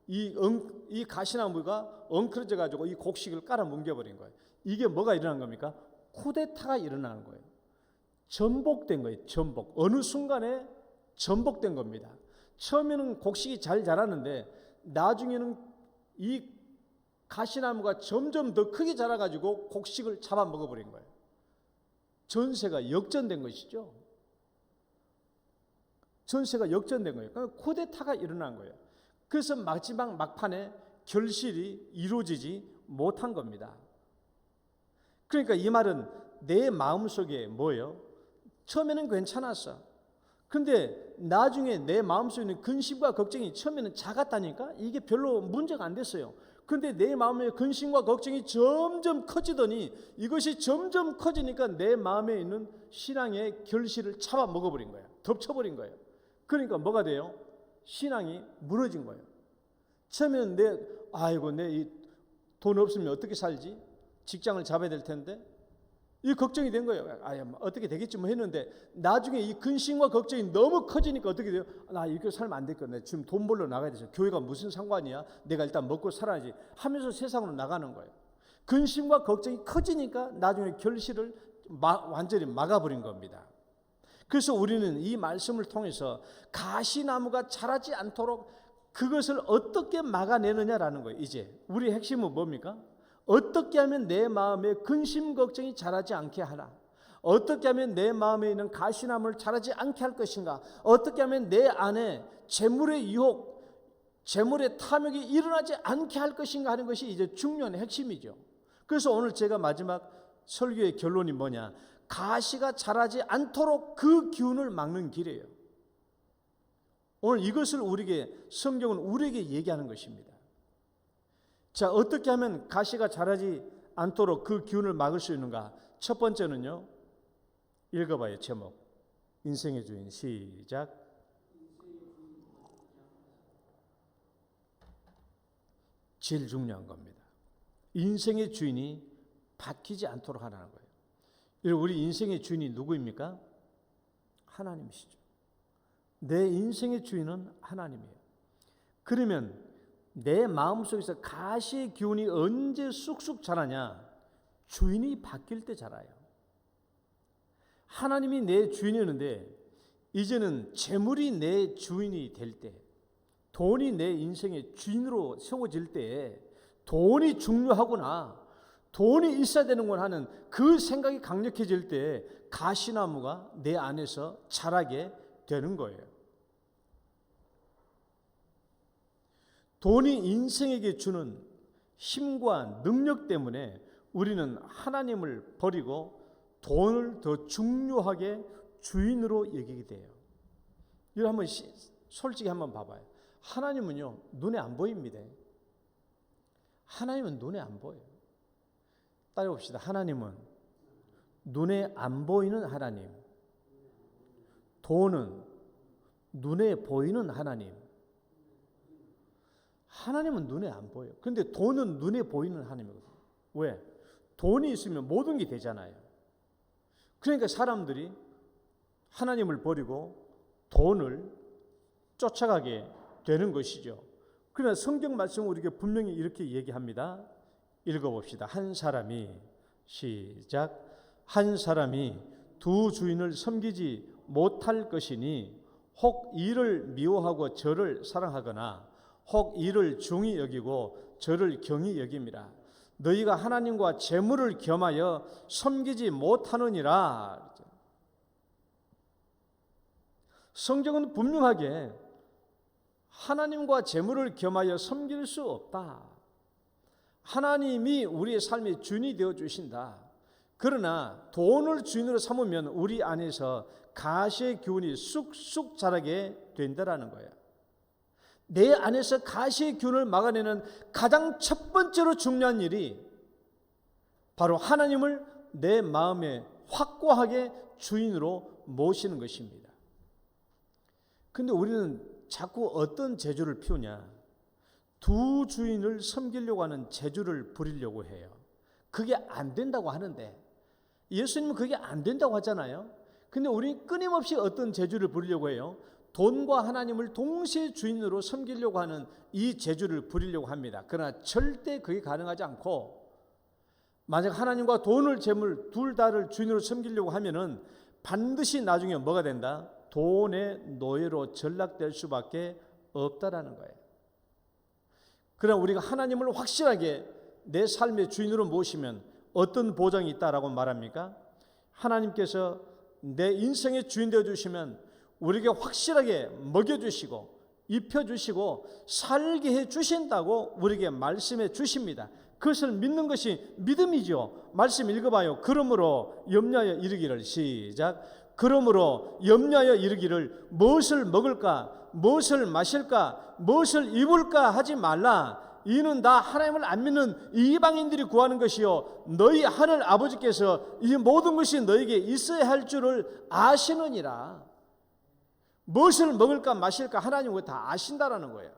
이 가시나무가 엉클어져 가지고 이 곡식을 깔아 뭉개버린 거예요. 이게 뭐가 일어난 겁니까? 쿠데타가 일어나는 거예요. 전복된 거예요. 전복. 어느 순간에 전복된 겁니다. 처음에는 곡식이 잘 자랐는데 나중에는 이 가시나무가 점점 더 크게 자라가지고 곡식을 잡아먹어버린 거예요. 전세가 역전된 것이죠. 전세가 역전된 거예요. 그러니까 쿠데타가 일어난 거예요. 그래서 마지막 막판에 결실이 이루어지지 못한 겁니다. 그러니까 이 말은 내 마음속에 뭐예요? 처음에는 괜찮았어. 근데 나중에 내 마음속에 있는 근심과 걱정이 처음에는 작았다니까 이게 별로 문제가 안 됐어요. 근데 내 마음의 근심과 걱정이 점점 커지더니 이것이 점점 커지니까 내 마음에 있는 신앙의 결실을 잡아 먹어버린 거야. 덮쳐버린 거예요. 그러니까 뭐가 돼요? 신앙이 무너진 거예요. 처음에는 내 돈 없으면 어떻게 살지? 직장을 잡아야 될 텐데 이 걱정이 된 거예요. 어떻게 되겠지 뭐 했는데 나중에 이 근심과 걱정이 너무 커지니까 어떻게 돼요? 나 이렇게 살면 안 되겠네. 지금 돈 벌러 나가야 돼서 교회가 무슨 상관이야? 내가 일단 먹고 살아야지 하면서 세상으로 나가는 거예요. 근심과 걱정이 커지니까 나중에 결실을 완전히 막아버린 겁니다. 그래서 우리는 이 말씀을 통해서 가시나무가 자라지 않도록 그것을 어떻게 막아내느냐라는 거예요. 이제 우리의 핵심은 뭡니까? 어떻게 하면 내 마음에 근심 걱정이 자라지 않게 하나? 어떻게 하면 내 마음에 있는 가시나무를 자라지 않게 할 것인가? 어떻게 하면 내 안에 재물의 유혹, 재물의 탐욕이 일어나지 않게 할 것인가 하는 것이 이제 중요한 핵심이죠. 그래서 오늘 제가 마지막 설교의 결론이 뭐냐? 가시가 자라지 않도록 그 기운을 막는 길이에요. 오늘 이것을 성경은 우리에게 얘기하는 것입니다. 자, 어떻게 하면 가시가 자라지 않도록 그 기운을 막을 수 있는가? 첫 번째는요, 읽어봐요. 제목, 인생의 주인. 시작. 제일 중요한 겁니다. 인생의 주인이 바뀌지 않도록 하라는 거예요. 우리 인생의 주인이 누구입니까? 하나님이시죠. 내 인생의 주인은 하나님이에요. 그러면 내 마음속에서 가시의 기운이 언제 쑥쑥 자라냐? 주인이 바뀔 때 자라요. 하나님이 내 주인이었는데 이제는 재물이 내 주인이 될 때, 돈이 내 인생의 주인으로 세워질 때 돈이 중요하구나, 돈이 있어야 되는구나 하는 그 생각이 강력해질 때 가시나무가 내 안에서 자라게 되는 거예요. 돈이 인생에게 주는 힘과 능력 때문에 우리는 하나님을 버리고 돈을 더 중요하게 주인으로 여기게 돼요. 이거 한번 솔직히 한번 봐봐요. 하나님은요, 눈에 안 보입니다. 하나님은 눈에 안 보여요. 따라봅시다. 하나님은 눈에 안 보이는 하나님, 돈은 눈에 보이는 하나님. 하나님은 눈에 안 보여요. 그런데 돈은 눈에 보이는 하나님이거든요. 왜? 돈이 있으면 모든 게 되잖아요. 그러니까 사람들이 하나님을 버리고 돈을 쫓아가게 되는 것이죠. 그러나 성경 말씀은 우리에게 분명히 이렇게 얘기합니다. 읽어봅시다. 한 사람이, 시작. 한 사람이 두 주인을 섬기지 못할 것이니 혹 이를 미워하고 저를 사랑하거나 혹 이를 중히 여기고 저를 경히 여김이라. 너희가 하나님과 재물을 겸하여 섬기지 못하느니라. 성경은 분명하게 하나님과 재물을 겸하여 섬길 수 없다. 하나님이 우리의 삶의 주인이 되어 주신다. 그러나 돈을 주인으로 삼으면 우리 안에서 가시의 기운이 쑥쑥 자라게 된다라는 거예요. 내 안에서 가시의 기운을 막아내는 가장 첫 번째로 중요한 일이 바로 하나님을 내 마음에 확고하게 주인으로 모시는 것입니다. 근데 우리는 자꾸 어떤 재주를 피우냐? 두 주인을 섬기려고 하는 재주를 부리려고 해요. 그게 안 된다고 하는데, 예수님은 그게 안 된다고 하잖아요. 근데 우리는 끊임없이 어떤 재주를 부리려고 해요? 돈과 하나님을 동시에 주인으로 섬기려고 하는 이 재주를 부리려고 합니다. 그러나 절대 그게 가능하지 않고, 만약 하나님과 돈을, 재물 둘 다를 주인으로 섬기려고 하면은 반드시 나중에 뭐가 된다? 돈의 노예로 전락될 수밖에 없다라는 거예요. 그러나 우리가 하나님을 확실하게 내 삶의 주인으로 모시면 어떤 보장이 있다라고 말합니까? 하나님께서 내 인생의 주인 되어 주시면 우리에게 확실하게 먹여주시고 입혀주시고 살게 해주신다고 우리에게 말씀해 주십니다. 그것을 믿는 것이 믿음이죠. 말씀 읽어봐요. 그러므로 염려하여 이르기를, 시작. 그러므로 염려하여 이르기를 무엇을 먹을까, 무엇을 마실까, 무엇을 입을까 하지 말라. 이는 다 하나님을 안 믿는 이방인들이 구하는 것이요 너희 하늘 아버지께서 이 모든 것이 너에게 있어야 할 줄을 아시느니라. 무엇을 먹을까 마실까 하나님은 다 아신다라는 거예요.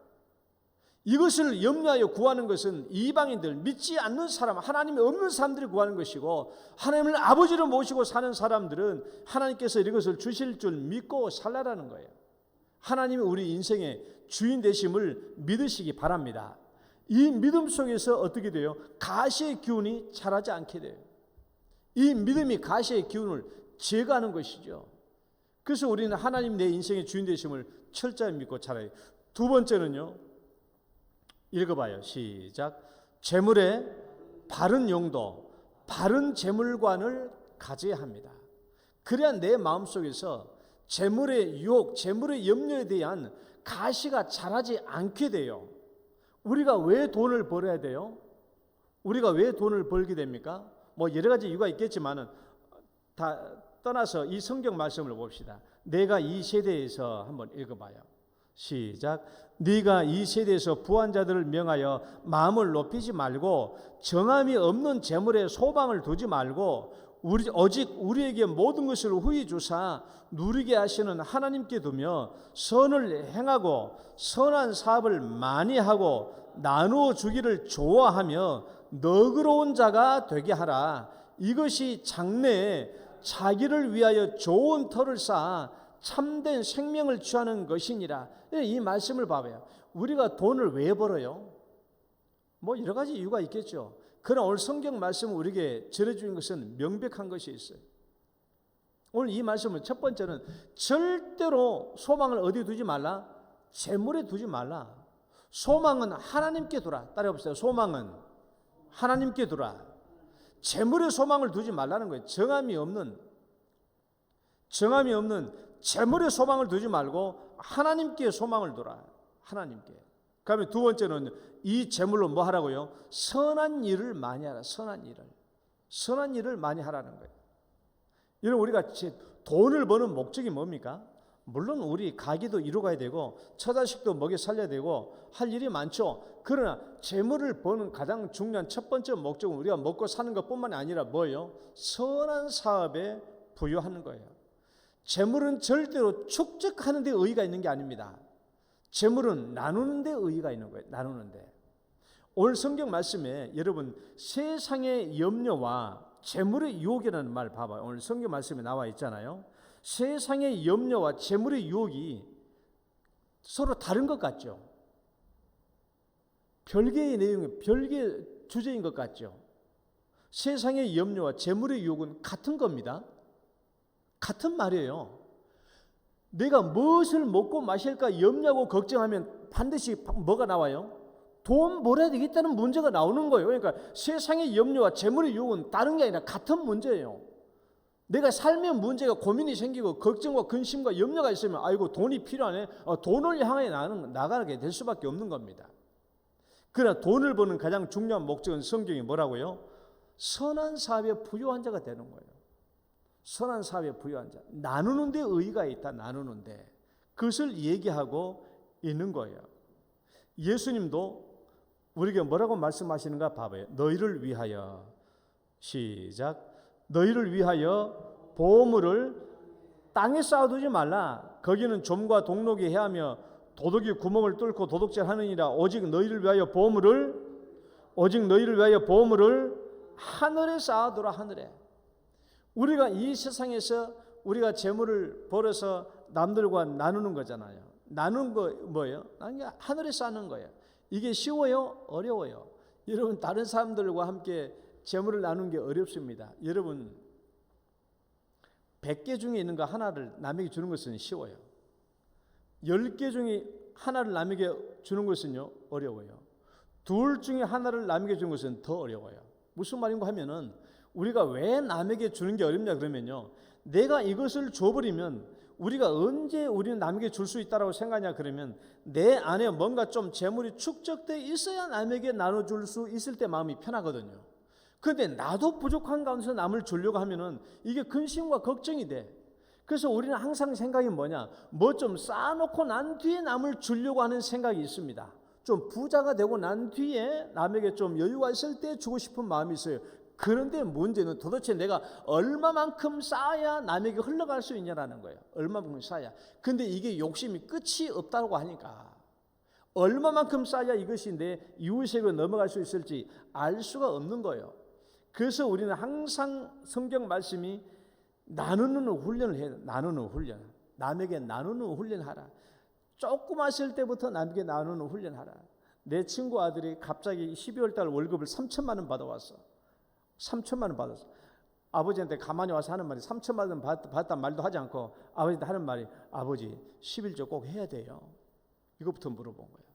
이것을 염려하여 구하는 것은 이방인들, 믿지 않는 사람, 하나님이 없는 사람들이 구하는 것이고, 하나님을 아버지로 모시고 사는 사람들은 하나님께서 이것을 주실 줄 믿고 살라라는 거예요. 하나님이 우리 인생의 주인 되심을 믿으시기 바랍니다. 이 믿음 속에서 어떻게 돼요? 가시의 기운이 자라지 않게 돼요. 이 믿음이 가시의 기운을 제거하는 것이죠. 그래서 우리는 하나님 내 인생의 주인 되심을 철저히 믿고 살아요. 두 번째는요, 읽어봐요. 시작. 재물의 바른 용도, 바른 재물관을 가져야 합니다. 그래야 내 마음속에서 재물의 유혹, 재물의 염려에 대한 가시가 자라지 않게 돼요. 우리가 왜 돈을 벌어야 돼요? 우리가 왜 돈을 벌게 됩니까? 뭐 여러 가지 이유가 있겠지만은 다 떠나서 이 성경 말씀을 봅시다. 내가 이 세대에서 한번 읽어봐요. 시작. 네가 이 세대에서 부한 자들을 명하여 마음을 높이지 말고 정함이 없는 재물에 소망을 두지 말고 오직 우리에게 모든 것을 후히 주사 누리게 하시는 하나님께 두며 선을 행하고 선한 사업을 많이 하고 나누어 주기를 좋아하며 너그러운 자가 되게 하라. 이것이 장래에 자기를 위하여 좋은 터를 쌓아 참된 생명을 취하는 것이니라. 이 말씀을 봐봐요. 우리가 돈을 왜 벌어요? 뭐 여러 가지 이유가 있겠죠. 그러나 오늘 성경 말씀을 우리에게 전해주는 것은 명백한 것이 있어요. 오늘 이 말씀은 첫 번째는 절대로 소망을 어디에 두지 말라? 재물에 두지 말라. 소망은 하나님께 두라. 따라해봅시다. 소망은 하나님께 두라. 재물에 소망을 두지 말라는 거예요. 정함이 없는 재물에 소망을 두지 말고 하나님께 소망을 두라. 하나님께. 그다음에 두 번째는 이 재물로 뭐 하라고요? 선한 일을 많이 하라. 선한 일을 많이 하라는 거예요. 여러분, 우리가 돈을 버는 목적이 뭡니까? 물론 우리 가게도 이루어가야 되고 처자식도 먹여 살려야 되고 할 일이 많죠. 그러나 재물을 버는 가장 중요한 첫 번째 목적은 우리가 먹고 사는 것뿐만이 아니라 뭐예요? 선한 사업에 부여하는 거예요. 재물은 절대로 축적하는 데 의의가 있는 게 아닙니다. 재물은 나누는 데 의의가 있는 거예요. 나누는데. 오늘 성경 말씀에 여러분 세상의 염려와 재물의 유혹이라는 말 봐봐요. 오늘 성경 말씀에 나와 있잖아요. 세상의 염려와 재물의 유혹이 서로 다른 것 같죠. 별개의 내용이 별개의 주제인 것 같죠. 세상의 염려와 재물의 유혹은 같은 겁니다. 같은 말이에요. 내가 무엇을 먹고 마실까 염려하고 걱정하면 반드시 뭐가 나와요? 돈 벌어야 되겠다는 문제가 나오는 거예요. 그러니까 세상의 염려와 재물의 유혹은 다른 게 아니라 같은 문제예요. 내가 삶의 문제가 고민이 생기고 걱정과 근심과 염려가 있으면 아이고 돈이 필요하네. 돈을 향해 나가게 될 수밖에 없는 겁니다. 그러나 돈을 버는 가장 중요한 목적은 성경이 뭐라고요? 선한 사업에 부유한 자가 되는 거예요. 선한 사업에 부유한 자. 나누는 데 의의가 있다. 나누는 데. 그것을 얘기하고 있는 거예요. 예수님도 우리에게 뭐라고 말씀하시는가 봐봐요. 너희를 위하여 시작. 너희를 위하여 보물을 땅에 쌓아두지 말라. 거기는 좀과 동록이 해하며 도둑이 구멍을 뚫고 도둑질 하느니라. 오직 너희를 위하여 보물을 하늘에 쌓아두라. 하늘에. 우리가 이 세상에서 우리가 재물을 벌어서 남들과 나누는 거잖아요. 나누는 거 뭐예요? 하늘에 쌓는 거예요. 이게 쉬워요? 어려워요? 여러분, 다른 사람들과 함께 재물을 나누는 게 어렵습니다. 여러분, 100개 중에 있는 거 하나를 남에게 주는 것은 쉬워요. 10개 중에 하나를 남에게 주는 것은요, 어려워요. 둘 중에 하나를 남에게 주는 것은 더 어려워요. 무슨 말인가 하면은 우리가 왜 남에게 주는 게 어렵냐 그러면요, 내가 이것을 줘버리면 우리가 언제 우리는 남에게 줄 수 있다라고 생각하냐 그러면 내 안에 뭔가 좀 재물이 축적되어 있어야 남에게 나눠줄 수 있을 때 마음이 편하거든요. 그런데 나도 부족한 가운데서 남을 주려고 하면은 이게 근심과 걱정이 돼. 그래서 우리는 항상 생각이 뭐냐, 뭐 좀 쌓아놓고 난 뒤에 남을 주려고 하는 생각이 있습니다. 좀 부자가 되고 난 뒤에 남에게 좀 여유가 있을 때 주고 싶은 마음이 있어요. 그런데 문제는 도대체 내가 얼마만큼 쌓아야 남에게 흘러갈 수 있냐라는 거예요. 얼마만큼 쌓아야. 근데 이게 욕심이 끝이 없다고 하니까 얼마만큼 쌓아야 이것이 내 이웃에게 넘어갈 수 있을지 알 수가 없는 거예요. 그래서 우리는 항상 성경 말씀이 나누는 훈련을 해야 돼요. 나누는 훈련. 남에게 나누는 훈련하라. 조그마실 때부터 남에게 나누는 훈련하라. 내 친구 아들이 갑자기 12월 달 월급을 3천만 원 받아왔어. 3천만 원 받았어. 아버지한테 가만히 와서 하는 말이 3천만 원 받았단 말도 하지 않고 아버지한테 하는 말이 아버지 11조 꼭 해야 돼요. 이것부터 물어본 거예요.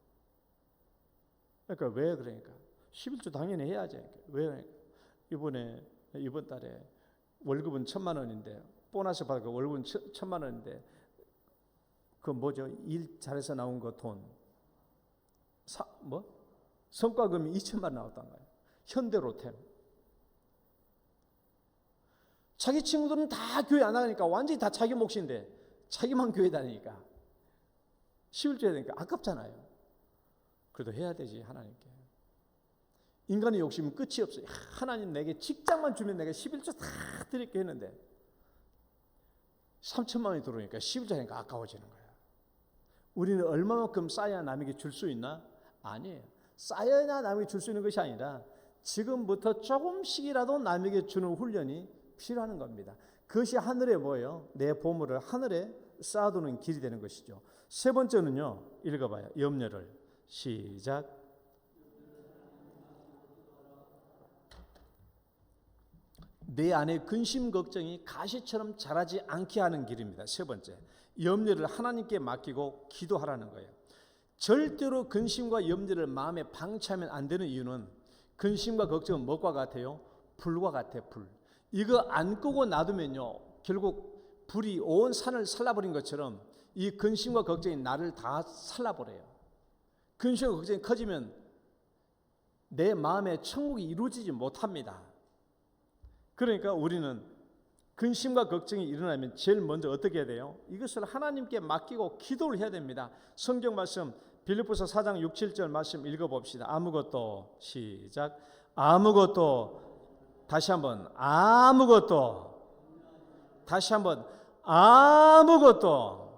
그러니까 왜 그러니까 11조 당연히 해야지. 왜 이번 달에 월급은 1,000만 원인데 보너스 받고 월급은 1,000만 원인데 그 뭐죠? 일 잘해서 나온 거 돈 성과금이 2천만 원 나왔단 거예요. 현대로템. 자기 친구들은 다 교회 안 나가니까 완전히 다 자기 몫인데 자기만 교회 다니니까 11조 해야 되니까 아깝잖아요. 그래도 해야 되지 하나님께. 인간의 욕심은 끝이 없어요. 하나님 내게 직장만 주면 내가 11조 다 드릴게 했는데 3천만 원이 들어오니까 11조 하니까 아까워지는 거예요. 우리는 얼마만큼 쌓아야 남에게 줄 수 있나? 아니에요. 쌓여야 남에게 줄 수 있는 것이 아니라 지금부터 조금씩이라도 남에게 주는 훈련이 필요한 겁니다. 그것이 하늘에 뭐예요? 내 보물을 하늘에 쌓아두는 길이 되는 것이죠. 세 번째는요. 읽어봐요. 염려를. 시작. 내 안에 근심 걱정이 가시처럼 자라지 않게 하는 길입니다. 세 번째. 염려를 하나님께 맡기고 기도하라는 거예요. 절대로 근심과 염려를 마음에 방치하면 안 되는 이유는 근심과 걱정은 무엇과 같아요? 불과 같아요. 불. 이거 안 끄고 놔두면요. 결국 불이 온 산을 살라버린 것처럼 이 근심과 걱정이 나를 다 살라버려요. 근심과 걱정이 커지면 내 마음에 천국이 이루어지지 못합니다. 그러니까 우리는 근심과 걱정이 일어나면 제일 먼저 어떻게 해야 돼요? 이것을 하나님께 맡기고 기도를 해야 됩니다. 성경 말씀 빌립보서 4장 6, 7절 말씀 읽어봅시다. 아무것도 시작. 아무것도 다시 한번 아무것도 다시 한번 아무것도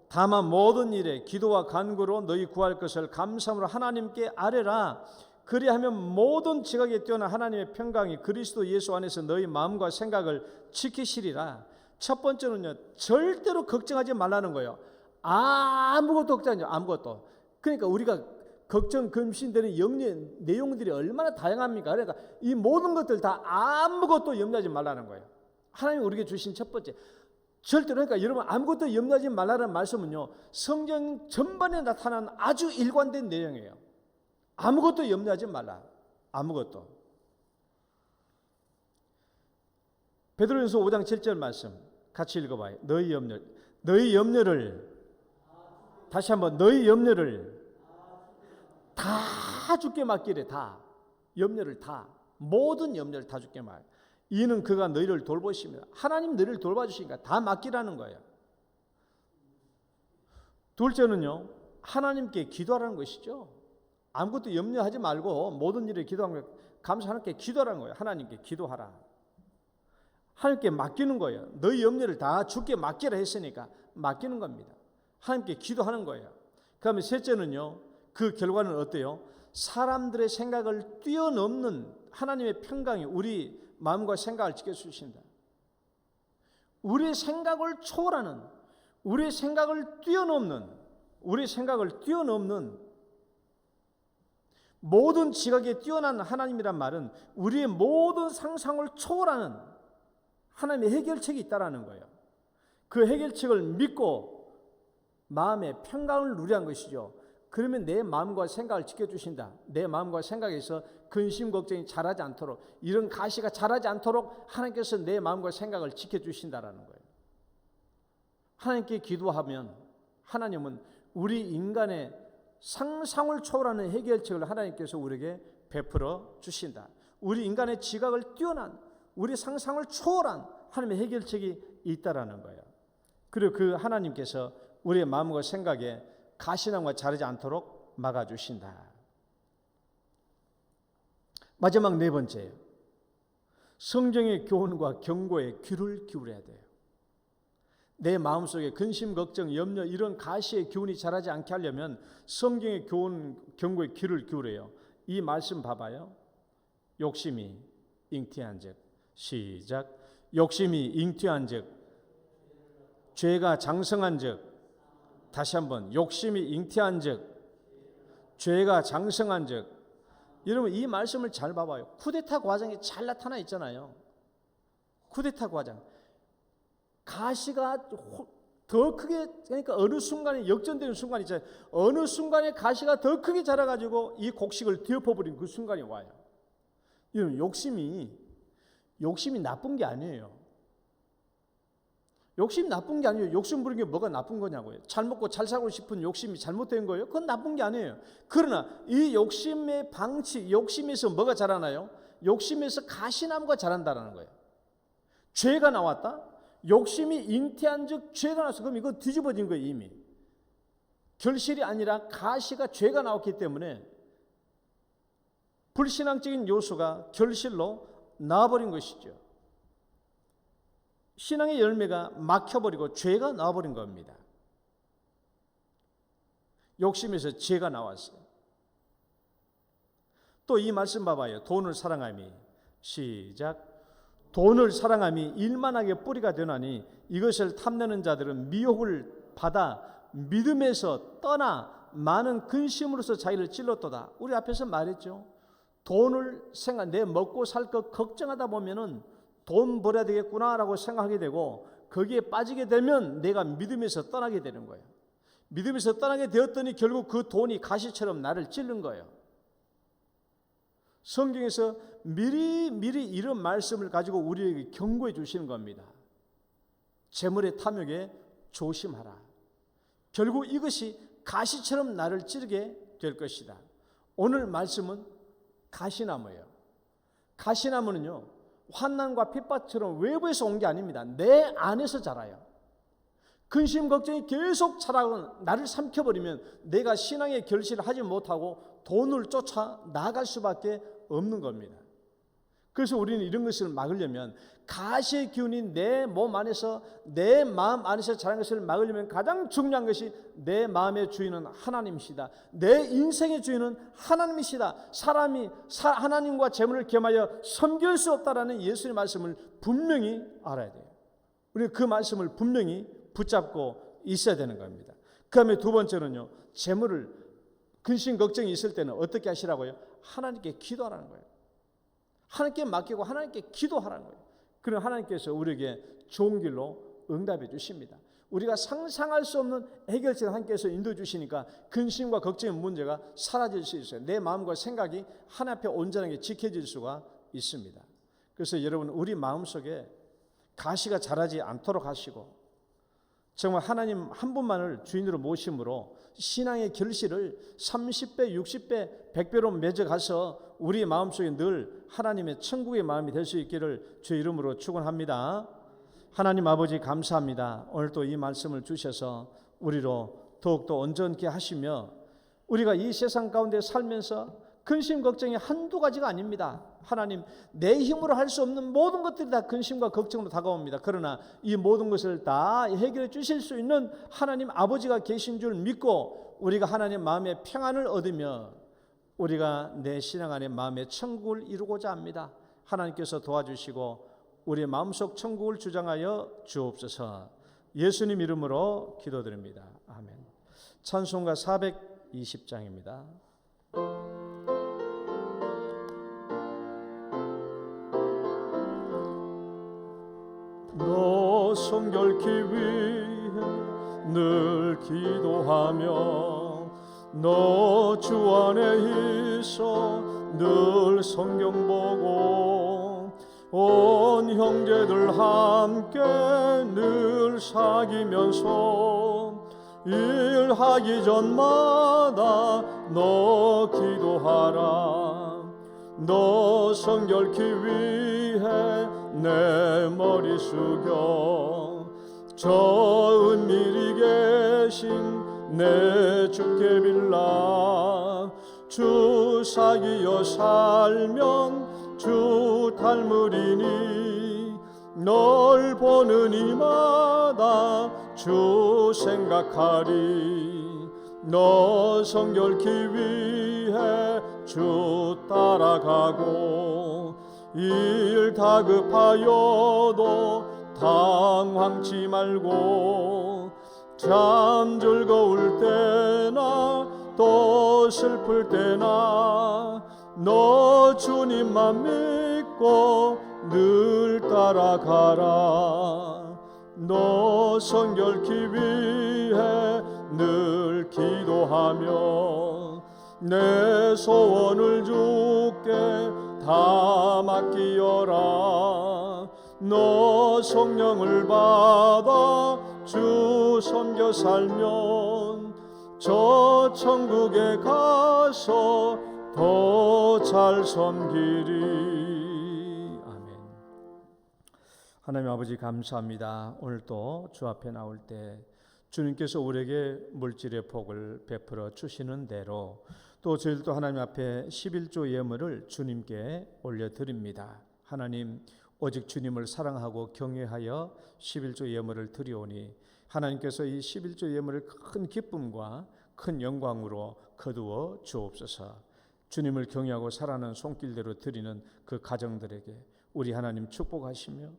다만 모든 일에 기도와 간구로 너희 구할 것을 감사함으로 하나님께 아뢰라. 그리하면 모든 지각에 뛰어난 하나님의 평강이 그리스도 예수 안에서 너희 마음과 생각을 지키시리라. 첫 번째는요. 절대로 걱정하지 말라는 거예요. 아무것도 걱정하지 아무것도. 그러니까 우리가 걱정, 근심되는 영의 내용들이 얼마나 다양합니까? 그러니까 이 모든 것들 다 아무것도 염려하지 말라는 거예요. 하나님이 우리에게 주신 첫 번째. 절대로 그러니까 여러분 아무것도 염려하지 말라는 말씀은요. 성경 전반에 나타난 아주 일관된 내용이에요. 아무것도 염려하지 말라. 아무것도. 베드로전서 5장 7절 말씀 같이 읽어봐요. 너희 염려를 다시 한번 너희 염려를 다 주께 맡기래. 다 염려를 다 모든 염려를 다 주께 맡. 이는 그가 너희를 돌보십니다. 하나님 너희를 돌봐주시니까 다 맡기라는 거예요. 둘째는요. 하나님께 기도하라는 것이죠. 아무것도 염려하지 말고 모든 일에 기도하는 거예요. 감사 하나님께 기도하라는 거예요. 하나님께 기도하라. 하나님께 맡기는 거예요. 너희 염려를 다 주께 맡기라 했으니까 맡기는 겁니다. 하나님께 기도하는 거예요. 그 다음에 셋째는요. 그 결과는 어때요? 사람들의 생각을 뛰어넘는 하나님의 평강이 우리 마음과 생각을 지켜주신다. 우리의 생각을 초월하는, 우리의 생각을 뛰어넘는 모든 지각에 뛰어난 하나님이란 말은 우리의 모든 상상을 초월하는 하나님의 해결책이 있다라는 거예요. 그 해결책을 믿고 마음의 평강을 누리는 것이죠. 그러면 내 마음과 생각을 지켜주신다. 내 마음과 생각에서 근심 걱정이 자라지 않도록, 이런 가시가 자라지 않도록 하나님께서 내 마음과 생각을 지켜주신다라는 거예요. 하나님께 기도하면 하나님은 우리 인간의 상상을 초월하는 해결책을 하나님께서 우리에게 베풀어 주신다. 우리 인간의 지각을 뛰어난, 우리 상상을 초월한 하나님의 해결책이 있다라는 거예요. 그리고 그 하나님께서 우리의 마음과 생각에 가시나무가 자라지 않도록 막아주신다. 마지막 네 번째예요. 성경의 교훈과 경고에 귀를 기울여야 돼요. 내 마음속에 근심, 걱정, 염려 이런 가시의 기운이 자라지 않게 하려면 성경의 교훈, 경고에 귀를 기울여요. 이 말씀 봐봐요. 욕심이 잉태한 즉, 시작. 욕심이 잉태한 즉, 죄가 장성한 즉, 다시 한번 욕심이 잉태한 즉, 죄가 장성한 즉. 여러분 이 말씀을 잘 봐봐요. 쿠데타 과정이 잘 나타나 있잖아요. 쿠데타 과정. 가시가 더 크게, 그러니까 어느 순간에 역전되는 순간이 있잖아요. 어느 순간에 가시가 더 크게 자라가지고 이 곡식을 뒤엎어버린 그 순간이 와요. 여러분 욕심이 나쁜 게 아니에요. 욕심이 나쁜 게 아니에요. 욕심 부리는 게 뭐가 나쁜 거냐고요. 잘 먹고 잘 살고 싶은 욕심이 잘못된 거예요? 그건 나쁜 게 아니에요. 그러나 이 욕심의 방치, 욕심에서 뭐가 자라나요? 욕심에서 가시나무가 자란다는 거예요. 죄가 나왔다? 욕심이 잉태한 즉 죄가 나왔어. 그럼 이거 뒤집어진 거예요. 이미 결실이 아니라 가시가 죄가 나왔기 때문에 불신앙적인 요소가 결실로 나와버린 것이죠. 신앙의 열매가 막혀버리고 죄가 나와버린 겁니다. 욕심에서 죄가 나왔어요. 또 이 말씀 봐봐요. 돈을 사랑함이, 시작. 돈을 사랑함이 일만하게 뿌리가 되나니 이것을 탐내는 자들은 미혹을 받아 믿음에서 떠나 많은 근심으로서 자기를 찔렀도다. 우리 앞에서 말했죠. 돈을 내 먹고 살 것 걱정하다 보면은 돈 벌어야 되겠구나라고 생각하게 되고 거기에 빠지게 되면 내가 믿음에서 떠나게 되는 거예요. 믿음에서 떠나게 되었더니 결국 그 돈이 가시처럼 나를 찌른 거예요. 성경에서 미리 이런 말씀을 가지고 우리에게 경고해 주시는 겁니다. 재물의 탐욕에 조심하라. 결국 이것이 가시처럼 나를 찌르게 될 것이다. 오늘 말씀은 가시나무예요. 가시나무는요, 환난과 핍박처럼 외부에서 온 게 아닙니다. 내 안에서 자라요. 근심 걱정이 계속 자라고 나를 삼켜버리면 내가 신앙의 결실을 하지 못하고 돈을 쫓아 나갈 수밖에 없는 겁니다. 그래서 우리는 이런 것을 막으려면 가시의 기운이 내 몸 안에서 내 마음 안에서 자라는 것을 막으려면 가장 중요한 것이 내 마음의 주인은 하나님이시다. 내 인생의 주인은 하나님이시다. 사람이 하나님과 재물을 겸하여 섬길 수 없다라는 예수의 말씀을 분명히 알아야 돼요. 우리가 그 말씀을 분명히 붙잡고 있어야 되는 겁니다. 그 다음에 두 번째는요, 재물을 근심 걱정이 있을 때는 어떻게 하시라고요? 하나님께 기도하라는 거예요. 하나님께 맡기고 하나님께 기도하라는 거예요. 그럼 하나님께서 우리에게 좋은 길로 응답해 주십니다. 우리가 상상할 수 없는 해결책을 하나님께서 인도해 주시니까 근심과 걱정의 문제가 사라질 수 있어요. 내 마음과 생각이 하나님 앞에 온전하게 지켜질 수가 있습니다. 그래서 여러분 우리 마음속에 가시가 자라지 않도록 하시고 정말 하나님 한 분만을 주인으로 모심으로 신앙의 결실을 30배, 60배, 100배로 맺어가서 우리 마음속에 늘 하나님의 천국의 마음이 될 수 있기를 주의 이름으로 축원합니다. 하나님 아버지 감사합니다. 오늘 또 이 말씀을 주셔서 우리로 더욱더 온전케 하시며 우리가 이 세상 가운데 살면서 근심 걱정이 한두 가지가 아닙니다. 하나님, 내 힘으로 할 수 없는 모든 것들이 다 근심과 걱정으로 다가옵니다. 그러나 이 모든 것을 다 해결해 주실 수 있는 하나님 아버지가 계신 줄 믿고 우리가 하나님 마음의 평안을 얻으며 우리가 내 신앙 안에 마음의 천국을 이루고자 합니다. 하나님께서 도와주시고 우리의 마음속 천국을 주장하여 주옵소서. 예수님 이름으로 기도드립니다. 아멘. 찬송가 420장입니다. 너 성결케 위해 늘 기도하며 너 주 안에 있어 늘 성경 보고 온 형제들 함께 늘 사귀면서 일하기 전마다 너 기도하라. 너 성결케 위해 내 머리 숙여 저 은밀히 계신 내 주께 빌라. 주 사귀어 살면 주 닮으리니 널 보는 이마다 주 생각하리. 너 성결케 위해 주 따라가고 일 다급하여도 당황치 말고 참 즐거울 때나 또 슬플 때나 너 주님만 믿고 늘 따라가라. 너 성결케 위해 늘 기도하며 내 소원을 주께 다 맡기어라. 너 성령을 받아 주 섬겨 살면 저 천국에 가서 더 잘 섬기리. 아멘. 하나님 아버지 감사합니다. 오늘도 주 앞에 나올 때 주님께서 우리에게 물질의 복을 베풀어 주시는 대로 또 저희들도 하나님 앞에 11조 예물을 주님께 올려드립니다. 하나님 오직 주님을 사랑하고 경외하여 11조 예물을 드리오니 하나님께서 이 11조 예물을 큰 기쁨과 큰 영광으로 거두어 주옵소서. 주님을 경외하고 살아가는 손길대로 드리는 그 가정들에게 우리 하나님 축복하시며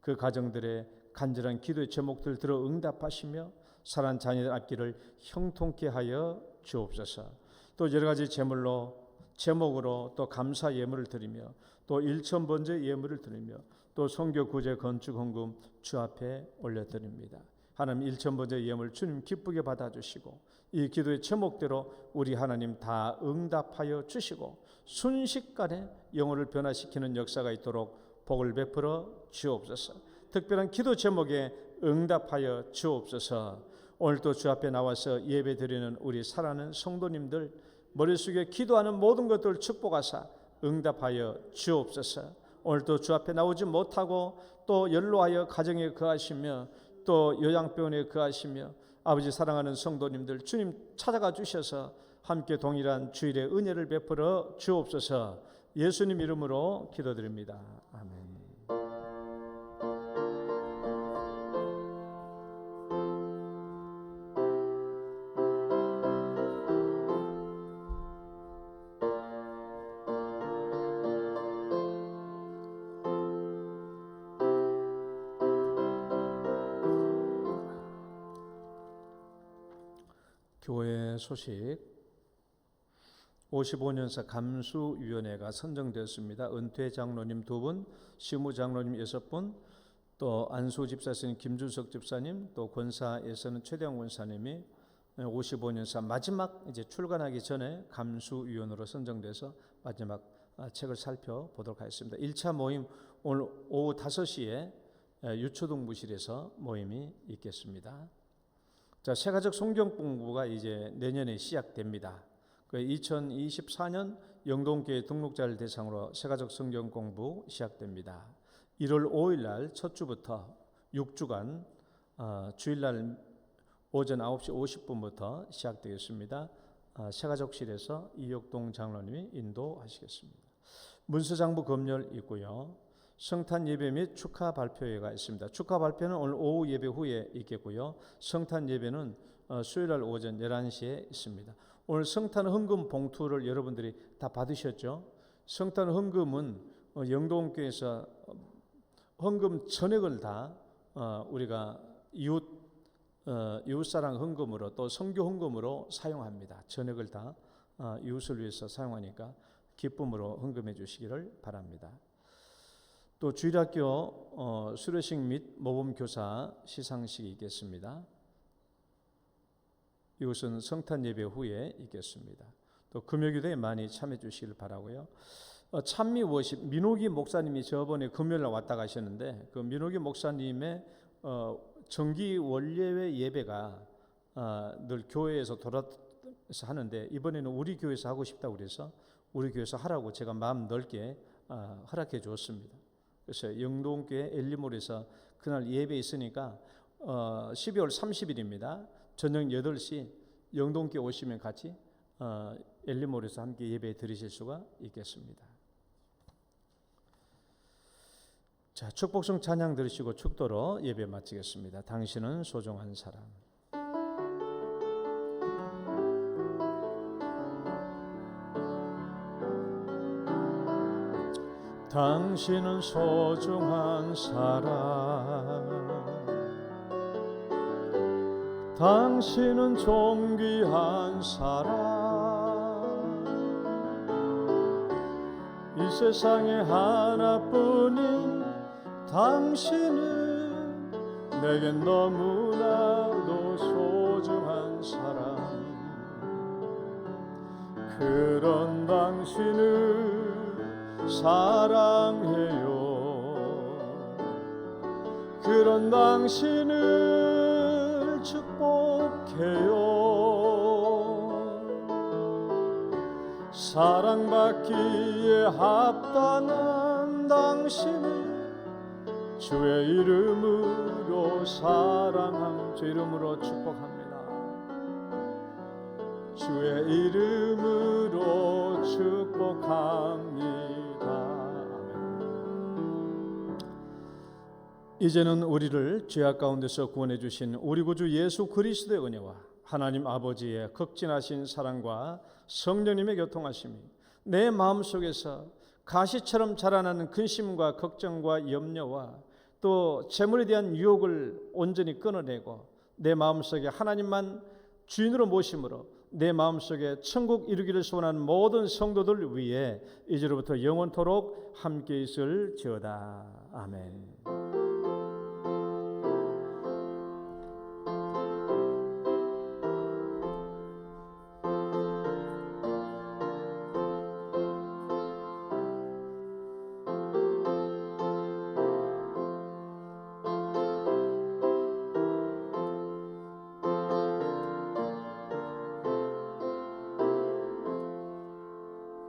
그 가정들의 간절한 기도의 제목들 들어 응답하시며 살아난 자녀들 앞길을 형통케 하여 주옵소서. 또 여러 가지 제목으로 또 감사 예물을 드리며 또 일천번제 예물을 드리며 또 선교 구제 건축 헌금 주 앞에 올려드립니다. 하나님 일천번제 예물 주님 기쁘게 받아주시고 이 기도의 제목대로 우리 하나님 다 응답하여 주시고 순식간에 영혼을 변화시키는 역사가 있도록 복을 베풀어 주옵소서. 특별한 기도 제목에 응답하여 주옵소서. 오늘도 주 앞에 나와서 예배드리는 우리 사랑하는 성도님들 머릿속에 기도하는 모든 것들을 축복하사 응답하여 주옵소서. 오늘도 주 앞에 나오지 못하고 또 연로하여 가정에 거하시며 또 요양병원에 거하시며 아버지 사랑하는 성도님들 주님 찾아가 주셔서 함께 동일한 주일의 은혜를 베풀어 주옵소서. 예수님 이름으로 기도드립니다. 아멘. 교회 소식 55년사 감수위원회가 선정되었습니다. 은퇴 장로님 2분, 시무 장로님 6분, 또 안수 집사님 김준석 집사님, 또 권사에서는 최대영 권사님이 55년사 마지막 이제 출간하기 전에 감수위원으로 선정돼서 마지막 책을 살펴보도록 하겠습니다. 1차 모임 오늘 오후 5시에 유초동부실에서 모임이 있겠습니다. 자, 새가족 성경 공부가 이제 내년에 시작됩니다. 2024년 영동교회 등록자를 대상으로 새가족 성경 공부 시작됩니다. 1월 5일 날 첫 주부터 6주간 주일날 오전 9시 50분부터 시작되겠습니다. 새가족실에서 이혁동 장로님이 인도하시겠습니다. 문서장부 검열 있고요. 성탄 예배 및 축하 발표회가 있습니다. 축하 발표는 오늘 오후 예배 후에 있겠고요. 성탄 예배는 수요일 오전 11시에 있습니다. 오늘 성탄 헌금 봉투를 여러분들이 다 받으셨죠? 성탄 헌금은 영동교회에서 헌금 전액을 다 우리가 이웃사랑 헌금으로 또 선교 헌금으로 사용합니다. 전액을 다 이웃을 위해서 사용하니까 기쁨으로 헌금해 주시기를 바랍니다. 또 주일학교 수료식 및 모범교사 시상식이 있겠습니다. 이것은 성탄 예배 후에 있겠습니다. 또 금요기도에 많이 참여해 주시길 바라고요. 찬미 워십 민호기 목사님이 저번에 금요일날 왔다 가셨는데 그 민호기 목사님의 정기 원례회 예배가 늘 교회에서 돌아서 하는데 이번에는 우리 교회에서 하고 싶다고 그래서 우리 교회에서 하라고 제가 마음 넓게 허락해 주었습니다. 그래서 영동교회 엘리몰에서 그날 예배 있으니까 12월 30일입니다. 저녁 8시 영동교회 오시면 같이 엘리몰에서 함께 예배 드리실 수가 있겠습니다. 자, 축복성 찬양 들으시고 축도로 예배 마치겠습니다. 당신은 소중한 사람. 당신은 소중한 사람, 당신은 존귀한 사람, 이 세상에 하나뿐인 당신은 내겐 너무나도 소중한 사람. 그런 당신을 사랑해요. 그런 당신을 축복해요. 사랑받기에 합당한 당신을 주의 이름으로 사랑함, 주의 이름으로 축복합니다. 주의 이름으로 축복합니다. 이제는 우리를 죄악 가운데서 구원해 주신 우리 구주 예수 그리스도의 은혜와 하나님 아버지의 극진하신 사랑과 성령님의 교통하심이 내 마음속에서 가시처럼 자라나는 근심과 걱정과 염려와 또 재물에 대한 유혹을 온전히 끊어내고 내 마음속에 하나님만 주인으로 모심으로 내 마음속에 천국 이루기를 소원하는 모든 성도들 위해 이제로부터 영원토록 함께 있을지어다. 아멘.